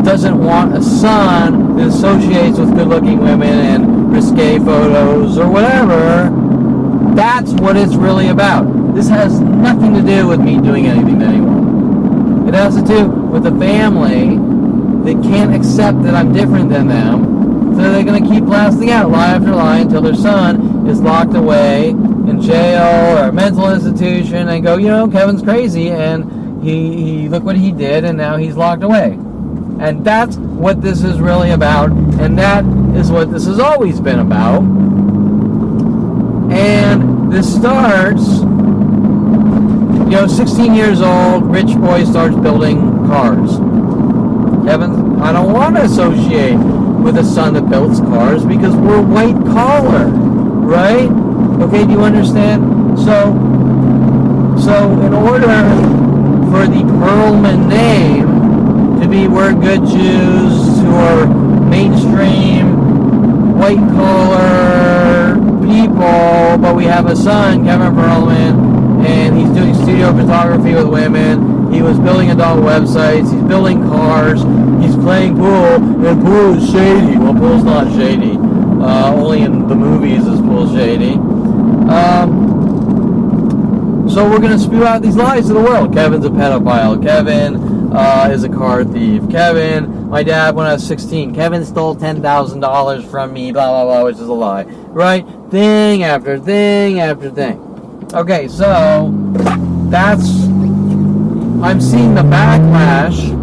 doesn't want a son that associates with good-looking women and risque photos or whatever. That's what it's really about. This has nothing to do with me doing anything to anyone. It has to do with the family that can't accept that I'm different than them, so they're going to keep blasting out lie after lie until their son is locked away in jail or a mental institution and go, Kevin's crazy and he look what he did and now he's locked away. And that's what this is really about, and that is what this has always been about. And this starts, 16 years old, rich boy starts building cars. Kevin, I don't want to associate with a son that builds cars because we're white collar, right? Okay, do you understand? So in order for the Perlman name to be we're good Jews who are mainstream white collar people, but we have a son, Kevin Perlman, and he's doing studio photography with women. He was building adult websites. He's building cars. He's playing pool, and pool is shady. Well, pool's not shady. Only in the movies is pool shady. So we're going to spew out these lies to the world. Kevin's a pedophile. Kevin is a car thief. Kevin, my dad, when I was 16, Kevin stole $10,000 from me, blah, blah, blah, which is a lie. Right? Thing after thing after thing. Okay, so I'm seeing the backlash.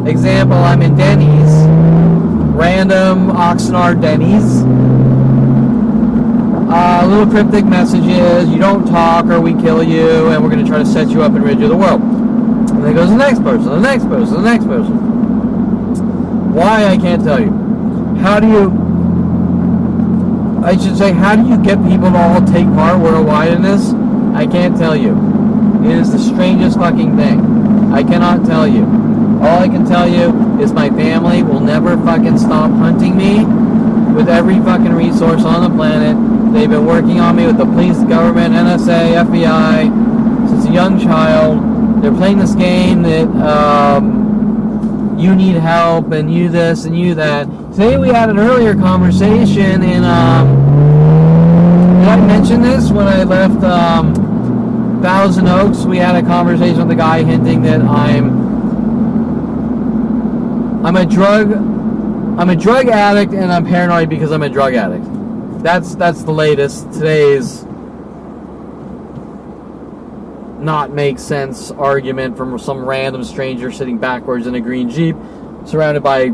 Example, I'm in Dennys, random Oxnard Dennys. Little cryptic messages, you don't talk or we kill you, and we're going to try to set you up and rid you of the world. And then goes the next person, the next person, the next person. Why, I can't tell you. How do you get people to all take part worldwide in this? I can't tell you. It is the strangest fucking thing. I cannot tell you. All I can tell you is my family will never fucking stop hunting me with every fucking resource on the planet. They've been working on me with the police, government, NSA, FBI since a young child. They're playing this game that you need help and you this and you that. Today we had an earlier conversation in, did I mention this when I left Thousand Oaks? We had a conversation with the guy hinting that I'm a drug addict and I'm paranoid because I'm a drug addict. That's the latest. Today's not make sense argument from some random stranger sitting backwards in a green Jeep surrounded by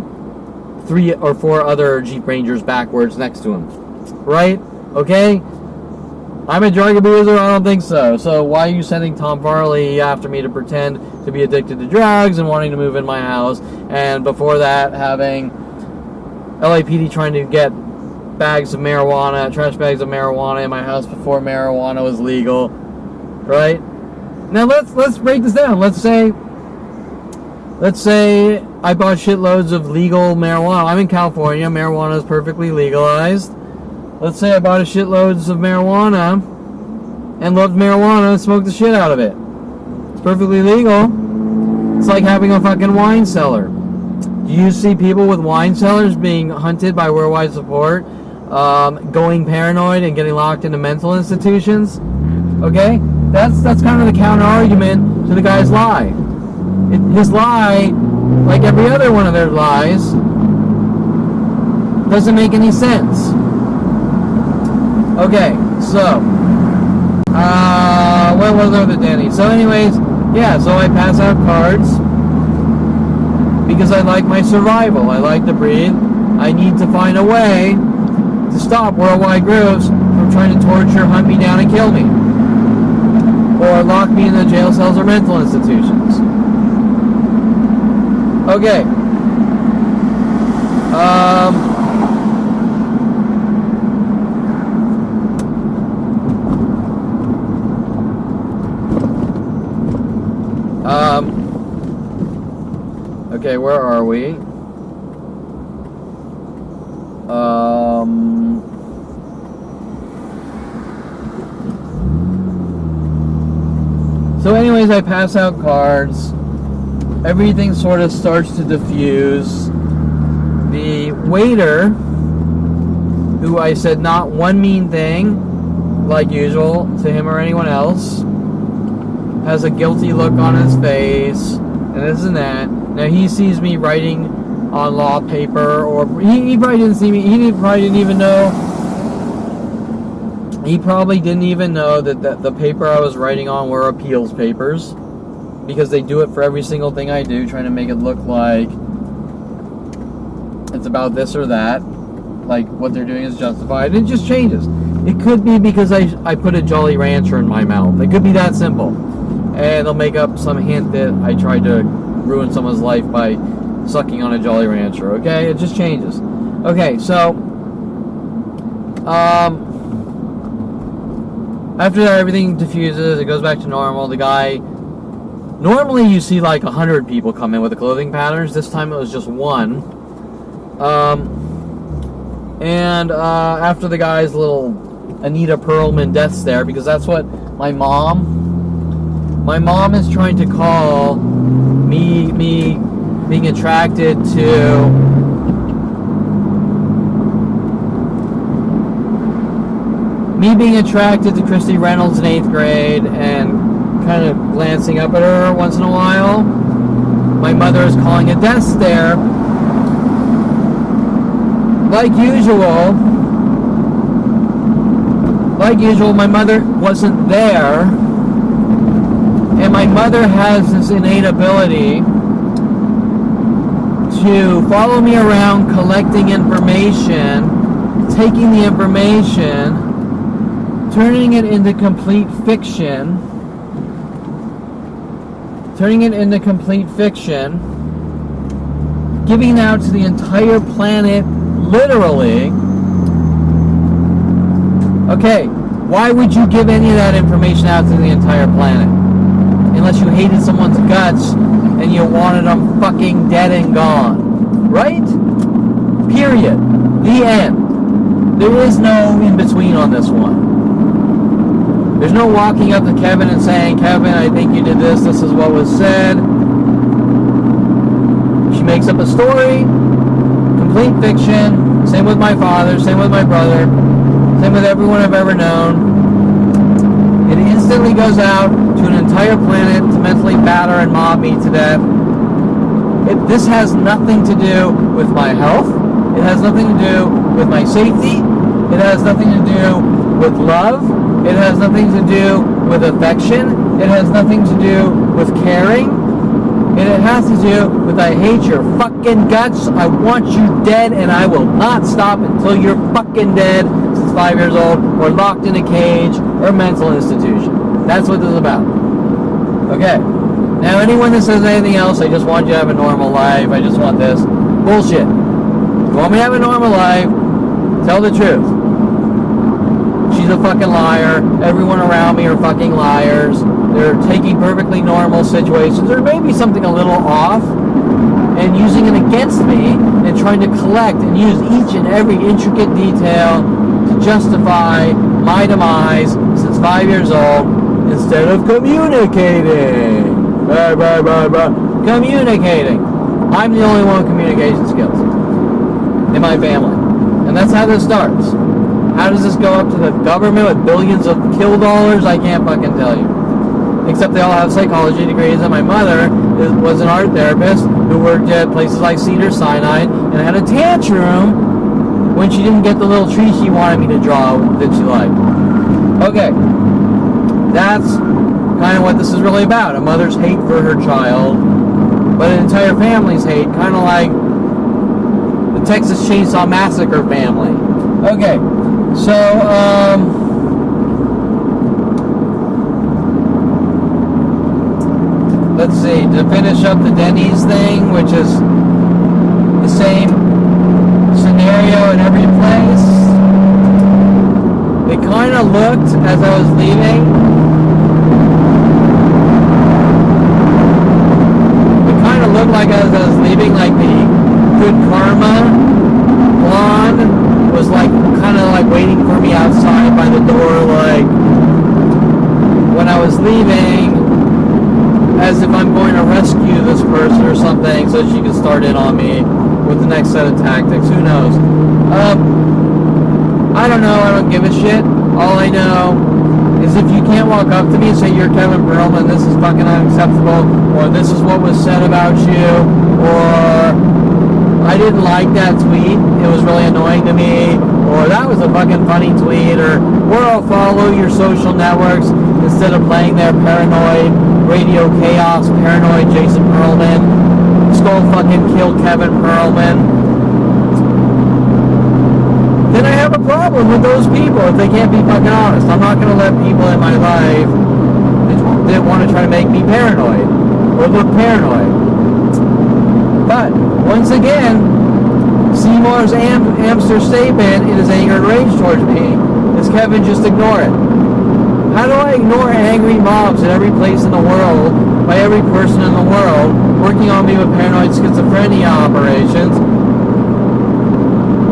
3 or 4 other Jeep Rangers backwards next to him. Right? Okay? I'm a drug abuser? I don't think so. So why are you sending Tom Farley after me to pretend to be addicted to drugs and wanting to move in my house? And before that, having LAPD trying to get bags of marijuana, trash bags of marijuana in my house before marijuana was legal, right? Now let's break this down. Let's say I bought shitloads of legal marijuana. I'm in California. Marijuana is perfectly legalized. Let's say I bought a shitloads of marijuana and loved marijuana and smoked the shit out of it. It's perfectly legal. It's like having a fucking wine cellar. Do you see people with wine cellars being hunted by worldwide support, going paranoid and getting locked into mental institutions? Okay? That's kind of the counter argument to the guy's lie. His lie, like every other one of their lies, doesn't make any sense. Okay, so what was over the Dennys? So anyways, yeah, so I pass out cards because I like my survival. I like to breathe. I need to find a way to stop worldwide groups from trying to torture, hunt me down, and kill me, or lock me in the jail cells or mental institutions. Okay. Okay, where are we? So anyways, I pass out cards. Everything sort of starts to diffuse. The waiter, who I said not one mean thing, like usual, to him or anyone else, has a guilty look on his face, and this and that. Now he sees me writing on law paper, or he probably didn't see me. He probably didn't even know. He probably didn't even know that the paper I was writing on were appeals papers, because they do it for every single thing I do, trying to make it look like it's about this or that, like what they're doing is justified. It just changes. It could be because I put a Jolly Rancher in my mouth. It could be that simple. And they'll make up some hint that I tried to ruin someone's life by sucking on a Jolly Rancher, okay? It just changes. Okay, so after that, everything diffuses. It goes back to normal. The guy... Normally you see like 100 people come in with the clothing patterns. This time it was just one. After the guy's little Anita Perlman death stare, because that's what my mom is trying to call me being attracted to Christy Reynolds in 8th grade and kind of glancing up at her once in a while. My mother is calling a death stare. Like usual, my mother wasn't there, and my mother has this innate ability to follow me around collecting information, taking the information, turning it into complete fiction, giving out to the entire planet, literally. Okay, why would you give any of that information out to the entire planet? Unless you hated someone's guts and you wanted them fucking dead and gone. Right? Period. The end. There is no in-between on this one. There's no walking up to Kevin and saying, Kevin, I think you did this. This is what was said. She makes up a story. Complete fiction. Same with my father. Same with my brother. Same with everyone I've ever known. It instantly goes out to an entire planet to mentally batter and mob me to death. This has nothing to do with my health. It has nothing to do with my safety. It has nothing to do with love. It has nothing to do with affection. It has nothing to do with caring. And it has to do with I hate your fucking guts. I want you dead, and I will not stop until you're fucking dead. Since 5 years old, or locked in a cage, or a mental institution. That's what this is about. Okay. Now, anyone that says anything else, I just want you to have a normal life, I just want this, bullshit. You want me to have a normal life? Tell the truth. She's a fucking liar. Everyone around me are fucking liars. They're taking perfectly normal situations. There may be something a little off and using it against me and trying to collect and use each and every intricate detail to justify my demise since 5 years old instead of communicating. Communicating. I'm the only one with communication skills in my family. And that's how this starts. How does this go up to the government with billions of kill dollars? I can't fucking tell you. Except they all have psychology degrees, and my mother was an art therapist who worked at places like Cedars-Sinai and had a tantrum when she didn't get the little tree she wanted me to draw that she liked. Okay. That's kind of what this is really about. A mother's hate for her child, but an entire family's hate, kind of like the Texas Chainsaw Massacre family. Okay, so, let's see, to finish up the Dennys thing, which is the same scenario in every place, it kind of looked, as I was leaving, looked like as I was leaving, like the good karma blonde was like kind of like waiting for me outside by the door, like when I was leaving, as if I'm going to rescue this person or something so she can start in on me with the next set of tactics. Who knows? I don't know. I don't give a shit. All I know is if you can't walk up to me and say, you're Kevin Perlman, this is fucking unacceptable, or this is what was said about you, or I didn't like that tweet, it was really annoying to me, or that was a fucking funny tweet, or I'll follow your social networks instead of playing their paranoid, radio chaos, paranoid Jason Perlman, skull fucking kill Kevin Perlman, then I have a problem with those people if they can't be fucking honest. I'm not going to let people in my life that want to try to make me paranoid or look paranoid. But, once again, Seymour's Amster statement in his anger and rage towards me is, Kevin, just ignore it. How do I ignore angry mobs in every place in the world, by every person in the world, working on me with paranoid schizophrenia operations,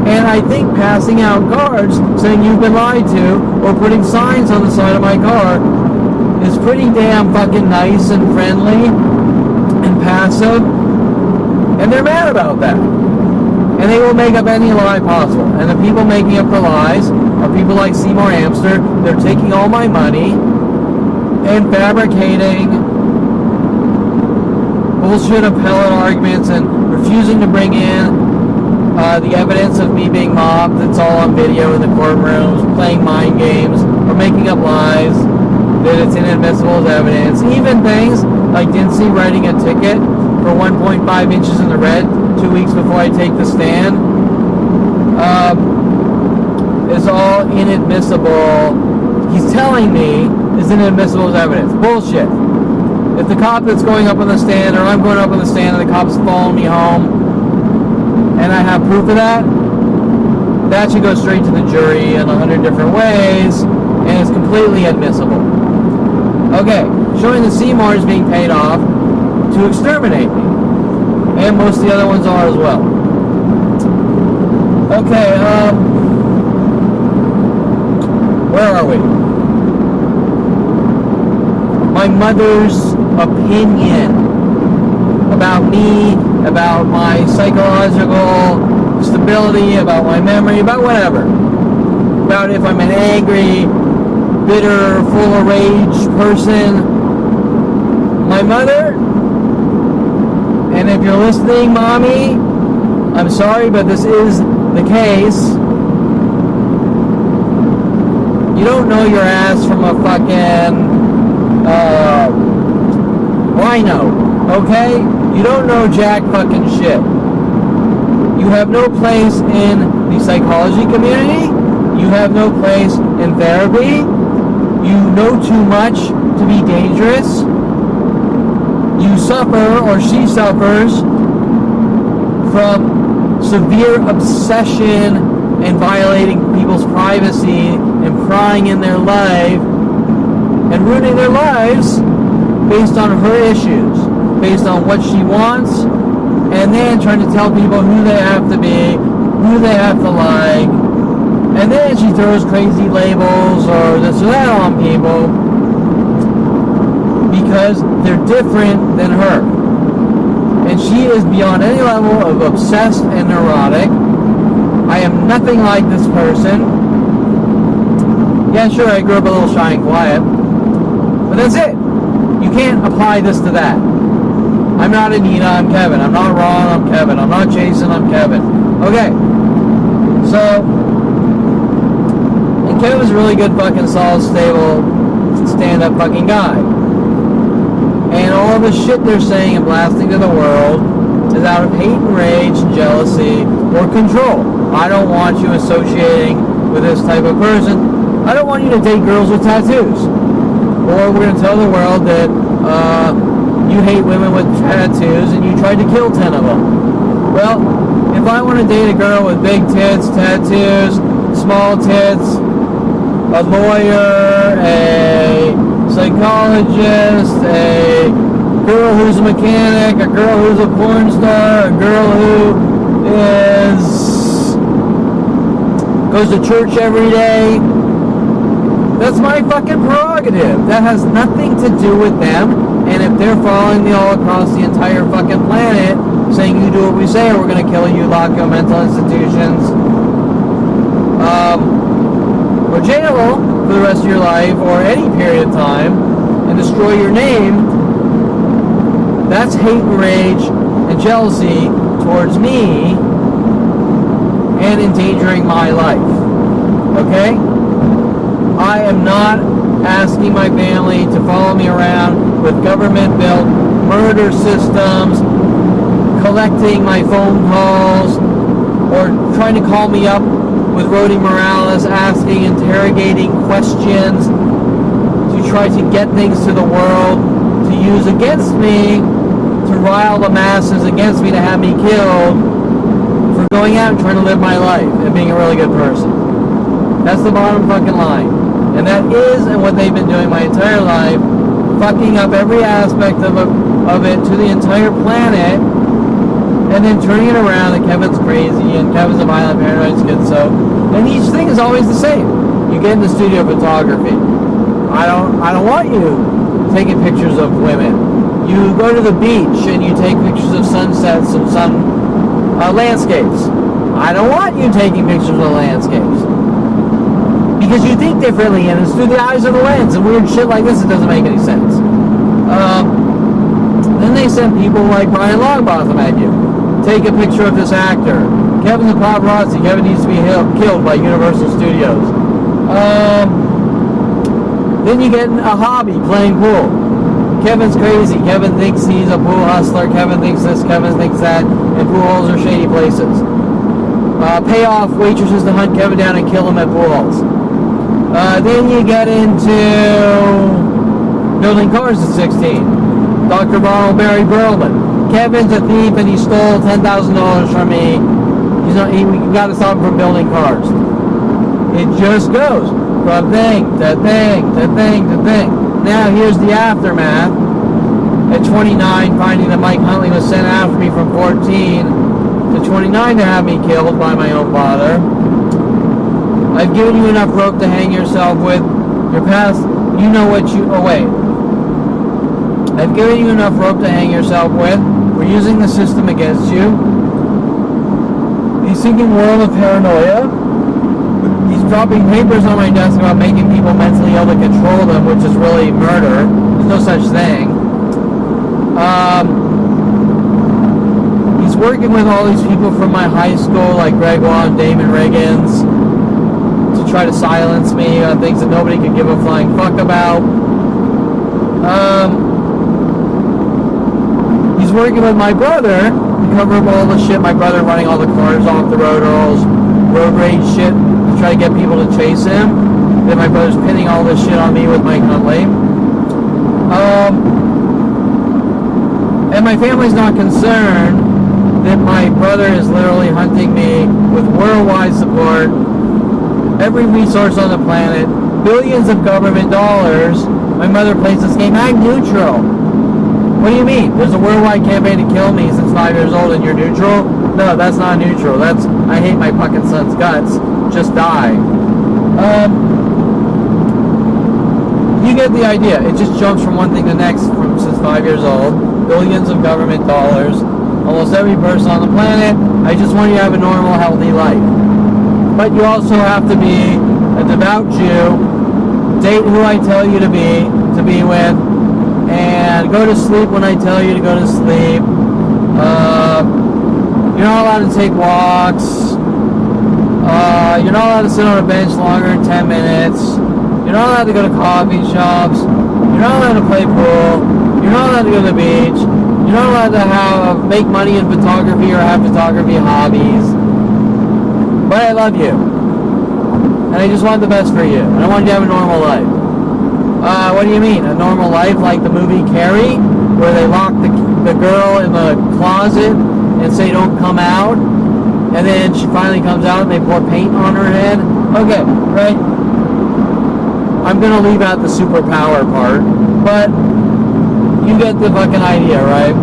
and I think passing out cards saying you've been lied to, or putting signs on the side of my car, is pretty damn fucking nice and friendly and passive, and they're mad about that. And they will make up any lie possible. And the people making up the lies are people like Seymour Amster. They're taking all my money and fabricating bullshit appellate arguments and refusing to bring in the evidence of me being mobbed that's all on video in the courtrooms, playing mind games, or making up lies that it's inadmissible as evidence. Even things like Dennys writing a ticket for 1.5 inches in the red 2 weeks before I take the stand is all inadmissible. He's telling me is inadmissible as evidence. Bullshit. If the cop that's going up on the stand, or I'm going up on the stand and the cop's following me home, and I have proof of that, that should go straight to the jury in 100 different ways, and it's completely admissible. Okay, showing that Seymour is being paid off to exterminate me. And most of the other ones are as well. Okay, where are we? My mother's opinion about me, about my psychological stability, about my memory, about whatever. About if I'm an angry, bitter, full of rage person. My mother, and if you're listening, Mommy, I'm sorry, but this is the case. You don't know your ass from a fucking rhino, okay? You don't know jack fucking shit. You have no place in the psychology community. You have no place in therapy. You know too much to be dangerous. You suffer, or she suffers, from severe obsession and violating people's privacy and prying in their life and ruining their lives based on her issues, based on what she wants, and then trying to tell people who they have to be, who they have to like, and then she throws crazy labels or this or that on people because they're different than her. And she is beyond any level of obsessed and neurotic. I am nothing like this person. Yeah, sure, I grew up a little shy and quiet, but that's it. You can't apply this to that. I'm not Anita, I'm Kevin. I'm not Ron, I'm Kevin. I'm not Jason, I'm Kevin. Okay, so, and Kevin's a really good fucking solid, stable, stand-up fucking guy. And all the shit they're saying and blasting to the world is out of hate and rage and jealousy or control. I don't want you associating with this type of person. I don't want you to date girls with tattoos. Or we're going to tell the world that you hate women with tattoos and you tried to kill 10 of them. Well, if I want to date a girl with big tits, tattoos, small tits, a lawyer, a psychologist, a girl who's a mechanic, a girl who's a porn star, a girl who goes to church every day, that's my fucking prerogative. That has nothing to do with them. And if they're following me all across the entire fucking planet, saying you do what we say or we're going to kill you, lock you in mental institutions, or jail for the rest of your life, or any period of time, and destroy your name, that's hate and rage and jealousy towards me and endangering my life. Okay? I am not asking my family to follow me around with government-built murder systems, collecting my phone calls, or trying to call me up with Rody Morales, asking, interrogating questions to try to get things to the world to use against me, to rile the masses against me, to have me killed for going out and trying to live my life and being a really good person. That's the bottom fucking line. And that is, and what they've been doing my entire life, fucking up every aspect of it to the entire planet, and then turning it around that Kevin's crazy and Kevin's a violent, paranoid schizo. And each thing is always the same. You get into studio photography. I don't want you taking pictures of women. You go to the beach and you take pictures of sunsets and landscapes. I don't want you taking pictures of landscapes. Because you think differently, and it's through the eyes of the lens, and weird shit like this, it doesn't make any sense. Then they send people like Brian Longbotham at you. Take a picture of this actor. Kevin's a paparazzi. Kevin needs to be killed by Universal Studios. Then you get a hobby, playing pool. Kevin's crazy. Kevin thinks he's a pool hustler. Kevin thinks this, Kevin thinks that, and pool halls are shady places. Pay off waitresses to hunt Kevin down and kill him at pool halls. Then you get into building cars at 16. Dr. Ronald Barry Burlman. Kevin's a thief and he stole $10,000 from me. We got to stop him from building cars. It just goes from thing to thing to thing to thing. Now here's the aftermath. At 29, finding that Mike Huntley was sent after me from 14 to 29 to have me killed by my own father. I've given you enough rope to hang yourself with. Your past, you know what you... Oh, wait. I've given you enough rope to hang yourself with. We're using the system against you. He's sinking world of paranoia. He's dropping papers on my desk about making people mentally ill to control them, which is really murder. There's no such thing. He's working with all these people from my high school, like Greg Waugh and Damon Riggins, to try to silence me on things that nobody could give a flying fuck about. He's working with my brother to cover up all the shit, my brother running all the cars off the road, or all his road rage shit, to try to get people to chase him. Then my brother's pinning all this shit on me with Mike Huntley. And my family's not concerned that my brother is literally hunting me with worldwide support, every resource on the planet, billions of government dollars. My mother plays this game. I'm neutral. What do you mean? There's a worldwide campaign to kill me since 5 years old and you're neutral? No, that's not neutral. That's, I hate my fucking son's guts. Just die. You get the idea. It just jumps from one thing to the next since 5 years old. Billions of government dollars. Almost every person on the planet. I just want you to have a normal, healthy life. But you also have to be a devout Jew, date who I tell you to be with, and go to sleep when I tell you to go to sleep. You're not allowed to take walks. You're not allowed to sit on a bench longer than 10 minutes. You're not allowed to go to coffee shops. You're not allowed to play pool. You're not allowed to go to the beach. You're not allowed to make money in photography or have photography hobbies. But I love you. And I just want the best for you. And I want you to have a normal life. What do you mean? A normal life like the movie Carrie? Where they lock the girl in the closet and say don't come out? And then she finally comes out and they pour paint on her head? Okay, right? I'm going to leave out the superpower part. But you get the fucking idea, right?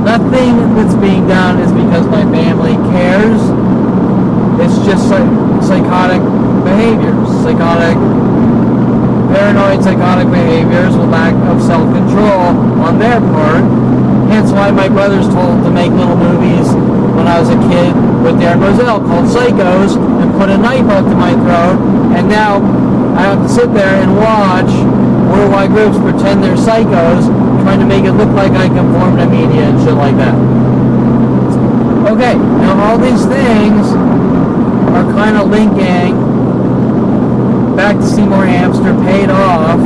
Nothing that's being done is because my family cares. It's just psychotic behaviors, paranoid psychotic behaviors with lack of self-control on their part. Hence why my brother's told to make little movies when I was a kid with Darren Moselle called Psychos and put a knife up to my throat, and now I have to sit there and watch worldwide groups pretend they're psychos, trying to make it look like I conform to media and shit like that. Okay, now all these things are kind of linking back to Seymour Amster paid off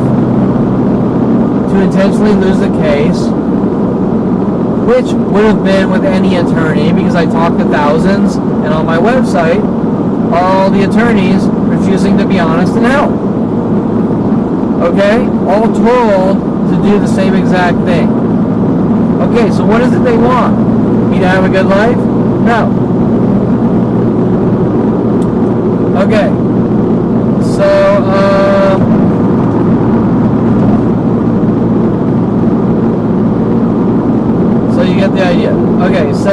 to intentionally lose the case, which would have been with any attorney because I talked to thousands, and on my website, all the attorneys refusing to be honest and help. Okay? All told to do the same exact thing. Okay, so what is it they want? Me to have a good life? No. Okay. So you get the idea. Okay, so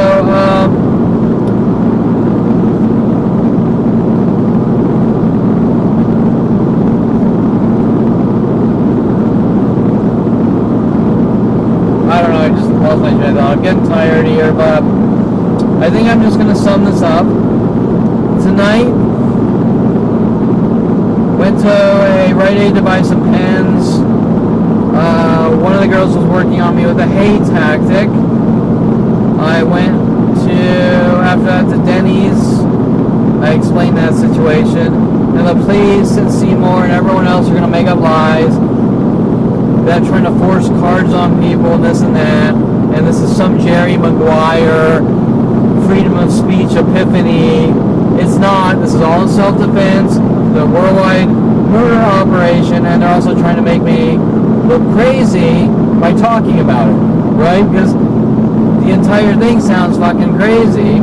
I don't know, I just lost my train of thought. I'm getting tired here, but I think I'm just gonna sum this up. Tonight, went to a Rite Aid to buy some pens. One of the girls was working on me with a hay tactic. I went after that to Dennys. I explained that situation. And the police and Seymour and everyone else are going to make up lies. They're trying to force cards on people and this and that. And this is some Jerry Maguire freedom of speech epiphany. It's not. This is all in self-defense. The worldwide murder operation, and they're also trying to make me look crazy by talking about it, right? Because the entire thing sounds fucking crazy,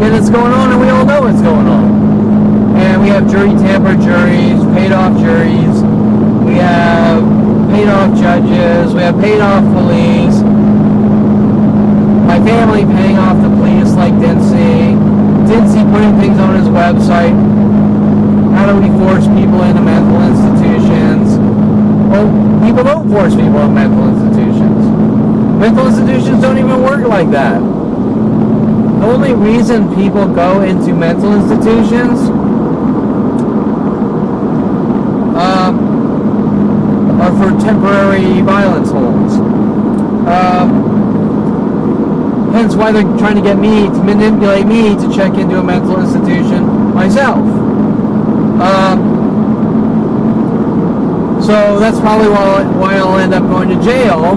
yet it's going on, and we all know it's going on. And we have jury tamper juries, paid off juries, we have paid off judges, we have paid off police, my family paying off the police like Dennys putting things on his website. How do we force people into mental institutions? Well, people don't force people into mental institutions. Mental institutions don't even work like that. The only reason people go into mental institutions are for temporary violence holds. Hence why they're trying to get me to manipulate me to check into a mental institution myself. So that's probably why I'll end up going to jail,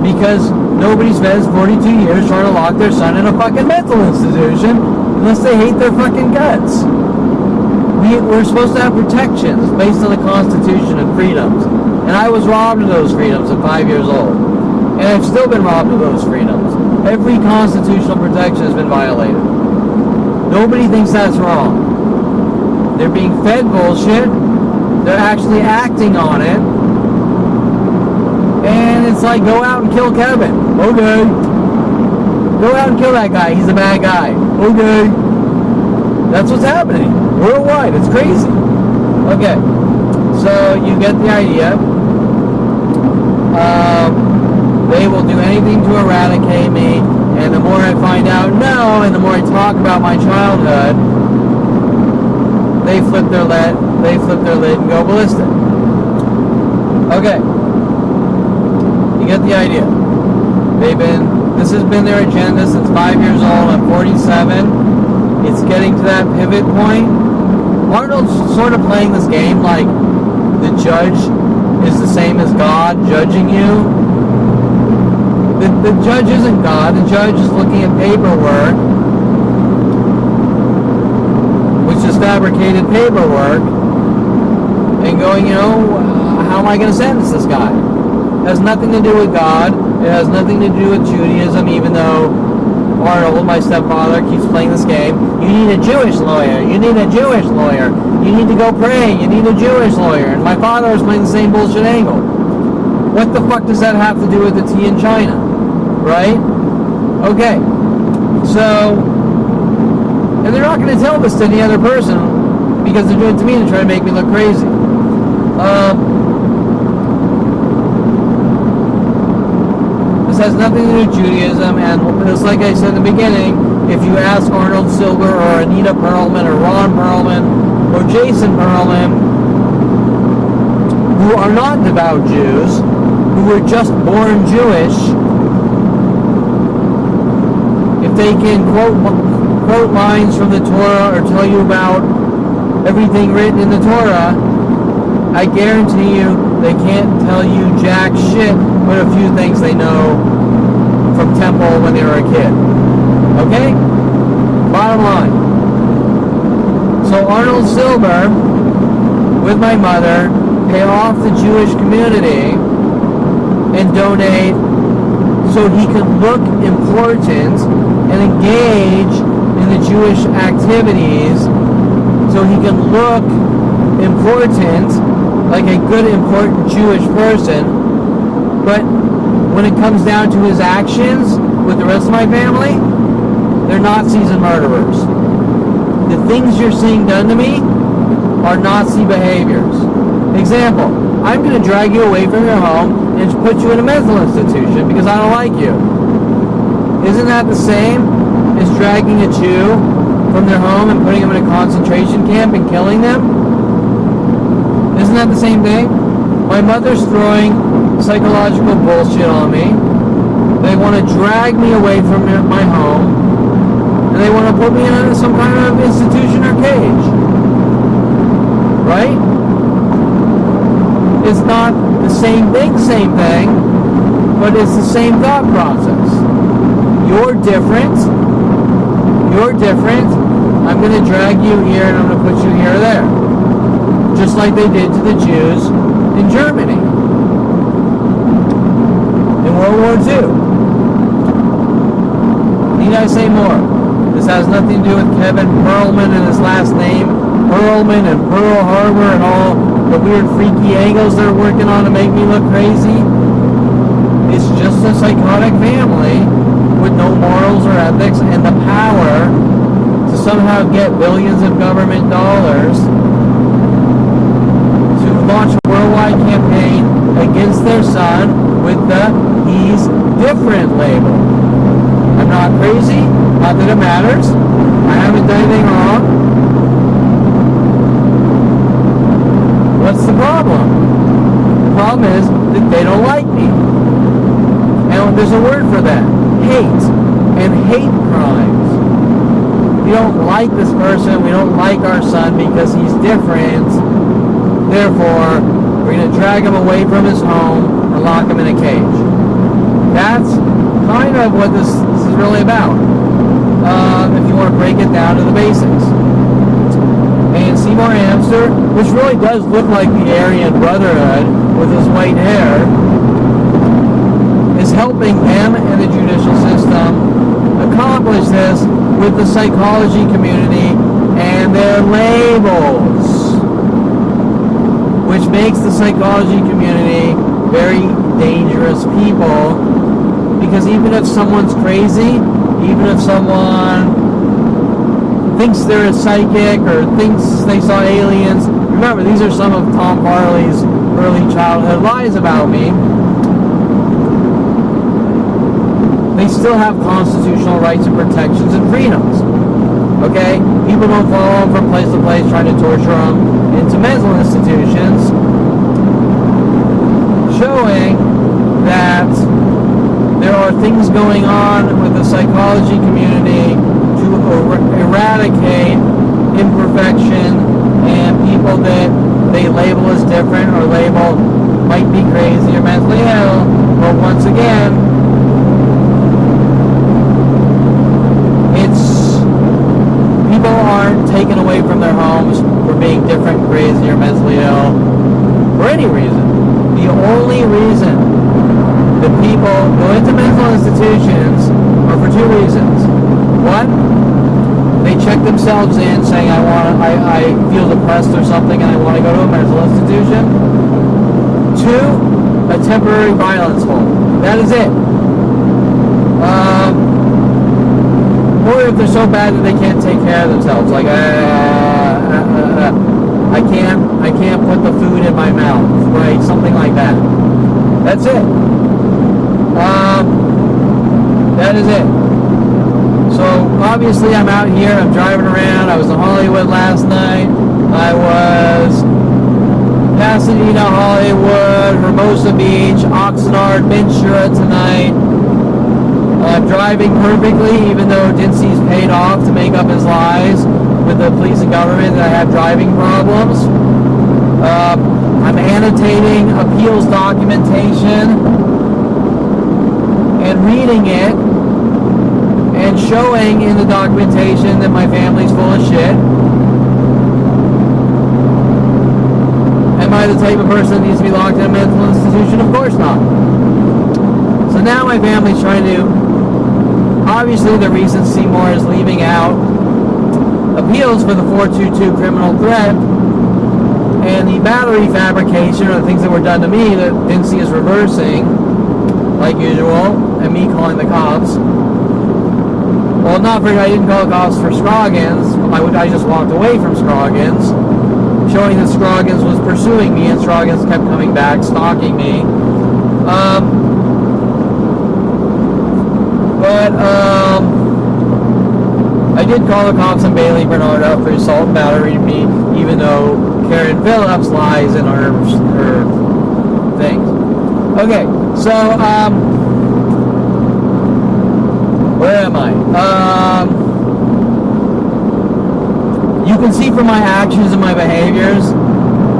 because nobody's spent 42 years trying to lock their son in a fucking mental institution, unless they hate their fucking guts. We're supposed to have protections based on the Constitution and freedoms. And I was robbed of those freedoms at 5 years old. And I've still been robbed of those freedoms. Every constitutional protection has been violated. Nobody thinks that's wrong. They're being fed bullshit. They're actually acting on it. And it's like, go out and kill Kevin. Okay. Go out and kill that guy. He's a bad guy. Okay. That's what's happening. Worldwide. It's crazy. Okay. So you get the idea. They will do anything to eradicate me. And the more I find out no, and the more I talk about my childhood, they flip their lid and go ballistic. Okay. You get the idea. This has been their agenda since 5 years old. I'm 47. It's getting to that pivot point. Arnold's sort of playing this game like the judge is the same as God judging you. The judge isn't God. The judge is looking at paperwork, which is fabricated paperwork, and going, how am I going to sentence this guy? It has nothing to do with God. It has nothing to do with Judaism, even though Arnold, my stepfather, keeps playing this game. You need a Jewish lawyer. You need a Jewish lawyer. You need to go pray. You need a Jewish lawyer. And my father was playing the same bullshit angle. What the fuck does that have to do with the tea in China? Right? Okay. So, and they're not going to tell this to any other person because they're doing it to me to try to make me look crazy. This has nothing to do with Judaism, and just like I said in the beginning, if you ask Arnold Silver or Anita Perlman or Ron Perlman or Jason Perlman, who are not devout Jews, who were just born Jewish, if they can quote lines from the Torah or tell you about everything written in the Torah, I guarantee you they can't tell you jack shit but a few things they know from temple when they were a kid. Okay? Bottom line. So Arnold Silver, with my mother, pay off the Jewish community and donate so he can look important and engage in the Jewish activities so he can look important like a good, important Jewish person. But when it comes down to his actions with the rest of my family, they're Nazis and murderers. The things you're seeing done to me are Nazi behaviors. Example, I'm going to drag you away from your home and put you in a mental institution because I don't like you. Isn't that the same as dragging a Jew from their home and putting them in a concentration camp and killing them? Isn't that the same thing? My mother's throwing psychological bullshit on me. They want to drag me away from my home, and they want to put me in some kind of institution or cage. Right? It's not the same thing, but it's the same thought process. You're different. I'm going to drag you here and I'm going to put you here or there. Just like they did to the Jews in Germany in World War II. Need I say more? This has nothing to do with Kevin Perlman and his last name, Perlman and Pearl Harbor and all the weird freaky angles they're working on to make me look crazy. It's just a psychotic family with no morals or ethics and the power to somehow get billions of government dollars to launch a worldwide campaign against their son with the "He's Different" label. I'm not crazy, not that it matters. I haven't done anything wrong. What's the problem? The problem is that they don't like me. And there's a word for that. Hate. And hate crimes. We don't like this person. We don't like our son because he's different. Therefore, we're going to drag him away from his home and lock him in a cage. That's kind of what this is really about. if you want to break it down to the basics. And Seymour Amster, which really does look like the Aryan Brotherhood with his white hair, is helping them and the judicial system accomplish this with the psychology community and their labels, which makes the psychology community very dangerous people, because even if someone's crazy, even if someone thinks they're a psychic or thinks they saw aliens, remember, these are some of Tom Farley's early childhood lies about me, they still have constitutional rights and protections and freedoms. Okay? People don't follow them from place to place trying to torture them into mental institutions, showing that there are things going on with the psychology community to eradicate imperfection and people that they label as different or label might be crazy or mentally ill. But once again, people aren't taken away from their homes for being different, crazy, or mentally ill for any reason. The only reason that people go into mental institutions are for two reasons. One, they check themselves in saying, I feel depressed or something and I want to go to a mental institution. Two, a temporary violence hold. That is it. Or if they're so bad that they can't take care of themselves, like I can't put the food in my mouth, right? Something like that. That's it. That is it. So obviously I'm out here. I'm driving around. I was in Hollywood last night. I was Pasadena, Hollywood, Hermosa Beach, Oxnard, Ventura tonight. I'm driving perfectly, even though Dennys paid off to make up his lies with the police and government that I have driving problems. I'm annotating appeals documentation and reading it and showing in the documentation that my family's full of shit. Am I the type of person that needs to be locked in a mental institution? Of course not. So now my family's trying to, obviously the reason Seymour is leaving out appeals for the 422 criminal threat and the battery fabrication, or the things that were done to me that Dennys is reversing, like usual, and me calling the cops. Well, not for, I didn't call the cops for Scroggins. I just walked away from Scroggins, showing that Scroggins was pursuing me, and Scroggins kept coming back, stalking me. I did call the cops on Bailey Bernardo for assault and battery to me, even though Karen Phillips lies in her thing. Okay, so, where am I? You can see from my actions and my behaviors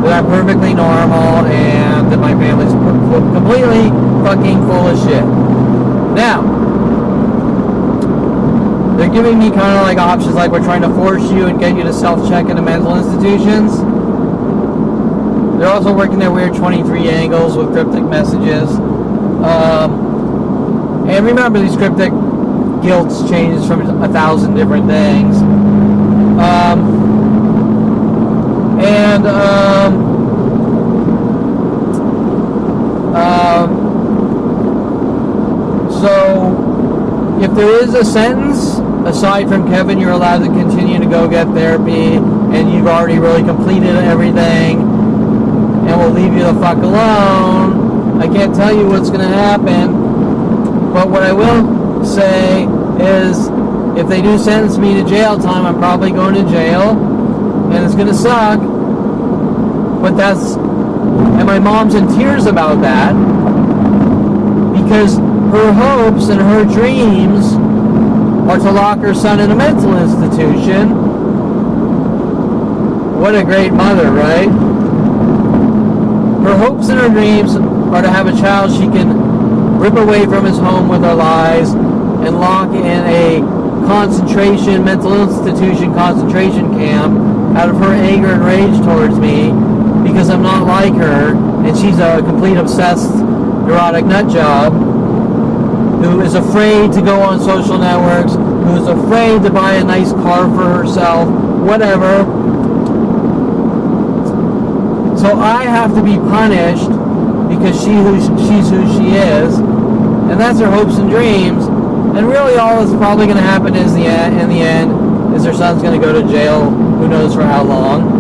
that I'm perfectly normal and that my family's completely fucking full of shit. Now, they're giving me kind of like options, like we're trying to force you and get you to self-check into mental institutions. They're also working their weird 23 angles with cryptic messages. And remember, these cryptic guilts changes from 1,000 different things. So, if there is a sentence, aside from Kevin, you're allowed to continue to go get therapy, and you've already really completed everything, and we'll leave you the fuck alone. I can't tell you what's going to happen, but what I will say is, if they do sentence me to jail time, I'm probably going to jail, and it's going to suck, but and my mom's in tears about that, because her hopes and her dreams are to lock her son in a mental institution. What a great mother, right? Her hopes and her dreams are to have a child she can rip away from his home with her lies and lock in a mental institution concentration camp out of her anger and rage towards me because I'm not like her and she's a complete obsessed neurotic nut job who is afraid to go on social networks, who is afraid to buy a nice car for herself, whatever. So I have to be punished because she's who she is, and that's her hopes and dreams. And really all that's probably going to happen is in the end is her son's going to go to jail, who knows for how long.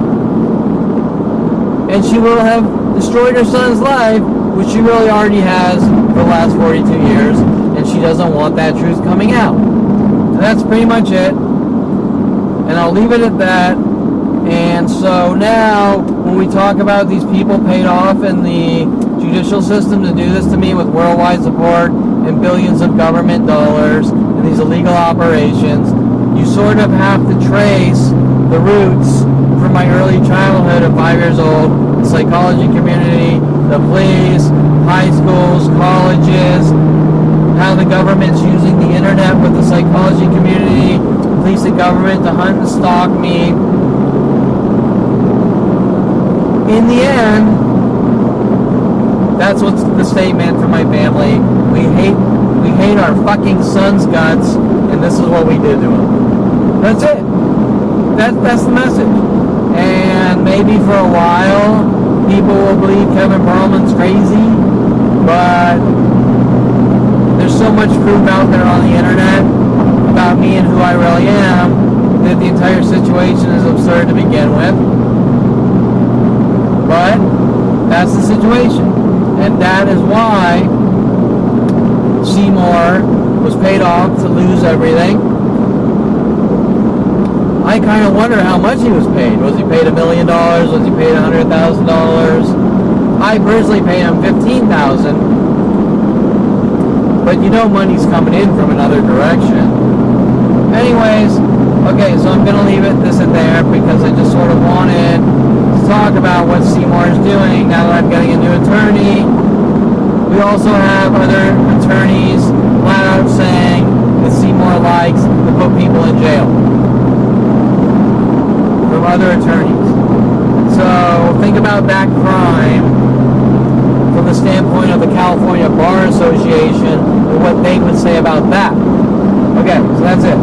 And she will have destroyed her son's life, which she really already has for the last 42 years, and she doesn't want that truth coming out. And that's pretty much it. And I'll leave it at that. And so now, when we talk about these people paid off in the judicial system to do this to me with worldwide support and billions of government dollars and these illegal operations, you sort of have to trace the roots from my early childhood at 5 years old, the psychology community, the police, high schools, colleges, how the government's using the internet with the psychology community, police and government to hunt and stalk me. In the end, that's what's the statement from my family. We hate our fucking son's guts, and this is what we did to him. That's it. That's the message. And maybe for a while, people will believe Kevin Perlman's crazy, but there's so much proof out there on the internet about me and who I really am that the entire situation is absurd to begin with. But that's the situation. And that is why Seymour was paid off to lose everything. I kind of wonder how much he was paid. Was he paid $1 million? Was he paid $100,000? I personally paid him $15,000. But you know money's coming in from another direction. Anyways, okay, so I'm going to leave this at there because I just sort of wanted to talk about what Seymour is doing now that I'm getting a new attorney. We also have other attorneys flat out saying that Seymour likes to put people in jail. From other attorneys. So think about that crime from the standpoint of the California Bar Association and what they would say about that. Okay, so that's it.